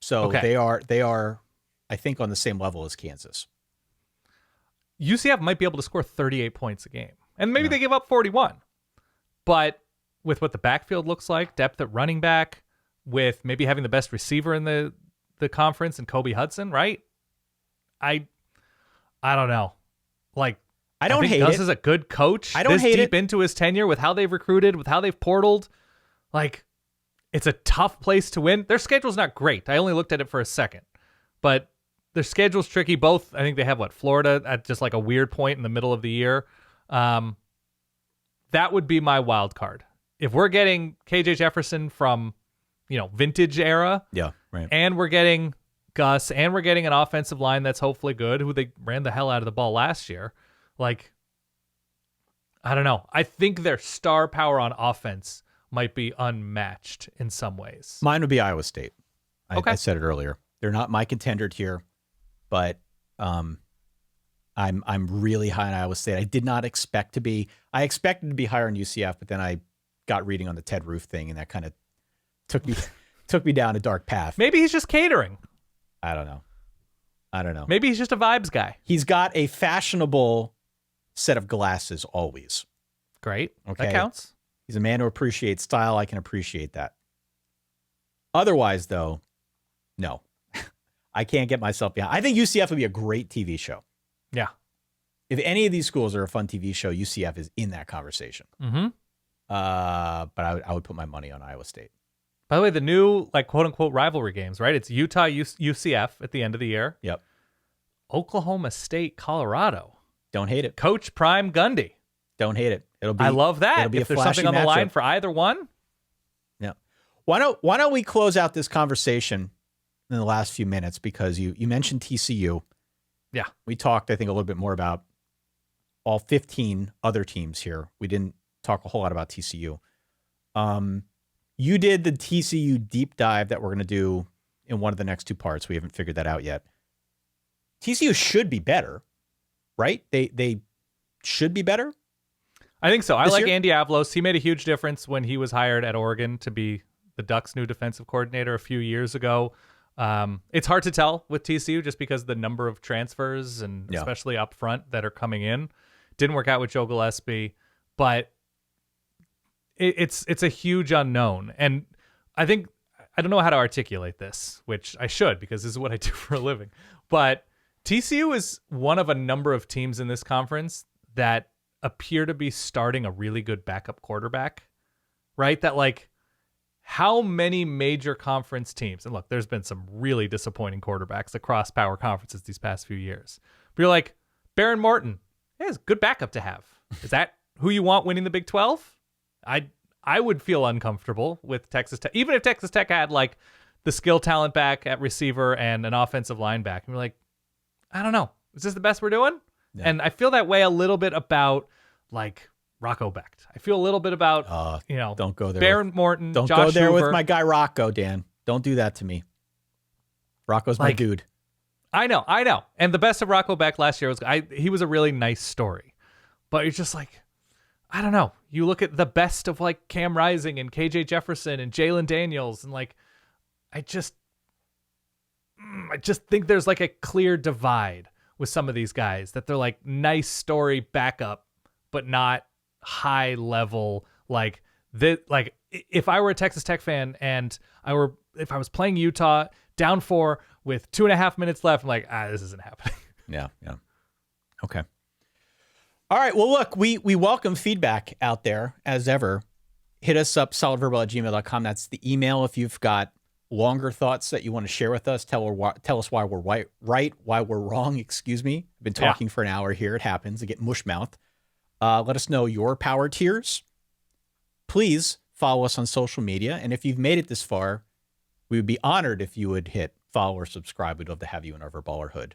So they are, I think, on the same level as Kansas. UCF might be able to score 38 points a game. And maybe they give up 41. But with what the backfield looks like, depth at running back, with maybe having the best receiver in the conference and Kobe Hudson, right? I don't know. Like, I don't hate Gus it. is a good coach. I don't hate it. This deep into his tenure, with how they've recruited, with how they've portaled, like, it's a tough place to win. Their schedule's not great. I only looked at it for a second, but their schedule's tricky. Both, I think they have Florida at just like a weird point in the middle of the year. That would be my wild card. If we're getting KJ Jefferson from, vintage era, yeah, right, and we're getting Gus, and we're getting an offensive line that's hopefully good, who they ran the hell out of the ball last year. Like, I don't know. I think their star power on offense might be unmatched in some ways. Mine would be Iowa State. Okay. I said it earlier. They're not my contender tier, but I'm really high on Iowa State. I did not expect to be. I expected to be higher on UCF, but then I got reading on the Ted Roof thing, and that kind of took me down a dark path. Maybe he's just catering. I don't know. Maybe he's just a vibes guy. He's got a fashionable set of glasses always. Great. Okay. That counts. He's a man who appreciates style. I can appreciate that. Otherwise, though, no. I can't get myself behind. I think UCF would be a great TV show. Yeah. If any of these schools are a fun TV show, UCF is in that conversation. Mm-hmm. But I would put my money on Iowa State. By the way, the new, like, quote-unquote rivalry games, right? It's Utah, UCF at the end of the year. Yep. Oklahoma State, Colorado. Don't hate it. Coach Prime Gundy. Don't hate it. I love that. It'll be if a there's something on the line for either one. Yeah. Why don't we close out this conversation in the last few minutes, because you mentioned TCU. Yeah. We talked, I think, a little bit more about all 15 other teams here. We didn't talk a whole lot about TCU. You did the TCU deep dive that we're going to do in one of the next two parts. We haven't figured that out yet. TCU should be better, right? They should be better. I think so. I like year? Andy Avalos. He made a huge difference when he was hired at Oregon to be the Ducks' new defensive coordinator a few years ago. It's hard to tell with TCU just because the number of transfers and especially up front that are coming in didn't work out with Joe Gillespie, but it's a huge unknown. And I think, I don't know how to articulate this, which I should, because this is what I do for a living, but TCU is one of a number of teams in this conference that appear to be starting a really good backup quarterback, right? That, like, how many major conference teams, and look, there's been some really disappointing quarterbacks across power conferences these past few years, but you're like, Baron Morton, it's a good backup to have. Is that who you want winning the Big 12? I would feel uncomfortable with Texas Tech, even if Texas Tech had like the skill talent back at receiver and an offensive line back. And we're like, I don't know, is this the best we're doing? Yeah. And I feel that way a little bit about like Rocco Becht. I feel a little bit about don't go there. Baron Morton. Don't Josh go there Hoover. with my guy Rocco, Dan. Don't do that to me. Rocco's my dude. I know. And the best of Rocco Becht last year was he was a really nice story, but it's just like, I don't know. You look at the best of like Cam Rising and KJ Jefferson and Jalen Daniels, and like, I just think there's like a clear divide with some of these guys, that they're like nice story backup, but not high level. Like that, like if I were a Texas Tech fan and if I was playing Utah down 4 with 2.5 minutes left, I'm like, this isn't happening. Yeah. Okay. All right. Well, look, we welcome feedback out there as ever. Hit us up, solidverbal@gmail.com. That's the email. If you've got longer thoughts that you want to share with us, tell us why we're right, why we're wrong. Excuse me. I've been talking for an hour here. It happens. I get mush mouth. Let us know your power tiers. Please follow us on social media. And if you've made it this far, we would be honored if you would hit follow or subscribe. We'd love to have you in our Verballerhood.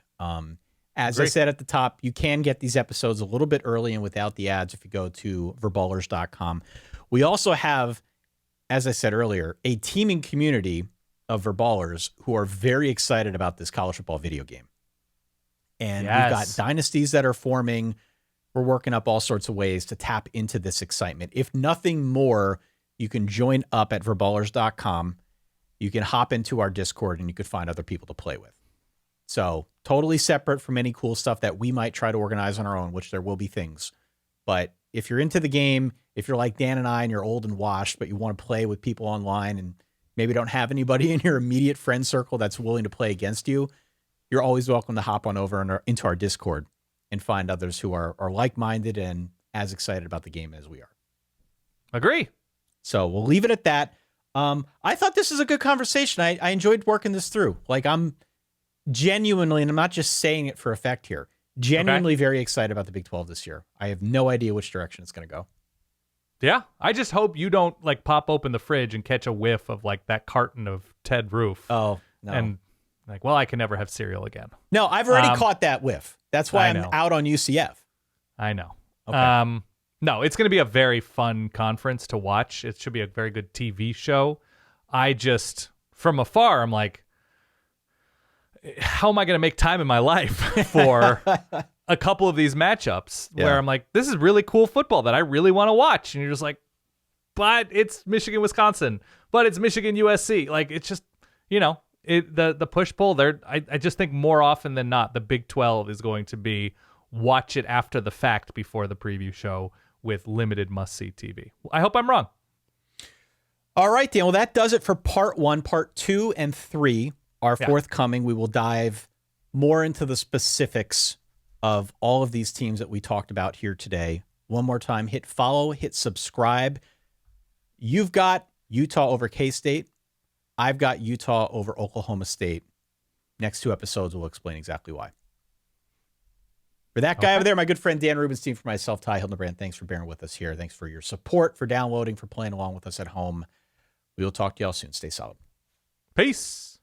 As I said at the top, you can get these episodes a little bit early and without the ads if you go to verballers.com. We also have, as I said earlier, a teaming community of Verballers who are very excited about this college football video game. And we've got dynasties that are forming. We're working up all sorts of ways to tap into this excitement. If nothing more, you can join up at verballers.com. You can hop into our Discord and you could find other people to play with. So totally separate from any cool stuff that we might try to organize on our own, which there will be things. But if you're into the game, if you're like Dan and I and you're old and washed, but you want to play with people online and maybe don't have anybody in your immediate friend circle that's willing to play against you, you're always welcome to hop on over into our Discord and find others who are like-minded and as excited about the game as we are. Agree. So we'll leave it at that. I thought this was a good conversation. I enjoyed working this through. Like, I'm genuinely, and I'm not just saying it for effect here, genuinely very excited about the Big 12 this year. I have no idea which direction it's going to go. Yeah. I just hope you don't like pop open the fridge and catch a whiff of like that carton of Ted Roof. Oh, no. And like, well, I can never have cereal again. No, I've already caught that whiff. That's why I'm out on UCF. I know. Okay. No, it's going to be a very fun conference to watch. It should be a very good TV show. I just, from afar, I'm like, how am I going to make time in my life for a couple of these matchups where I'm like, this is really cool football that I really want to watch. And you're just like, but it's Michigan, Wisconsin, but it's Michigan, USC. Like, it's just, the push-pull there. I just think more often than not, the Big 12 is going to be watch it after the fact before the preview show with limited must-see TV. I hope I'm wrong. All right, Dan. Well, that does it for part 1. Part 2 and 3 are forthcoming. We will dive more into the specifics of all of these teams that we talked about here today. One more time, hit follow, hit subscribe. You've got Utah over K-State. I've got Utah over Oklahoma State. Next 2 episodes will explain exactly why. For that guy over there, my good friend Dan Rubenstein, for myself, Ty Hildebrand, thanks for bearing with us here. Thanks for your support, for downloading, for playing along with us at home. We will talk to y'all soon. Stay solid. Peace.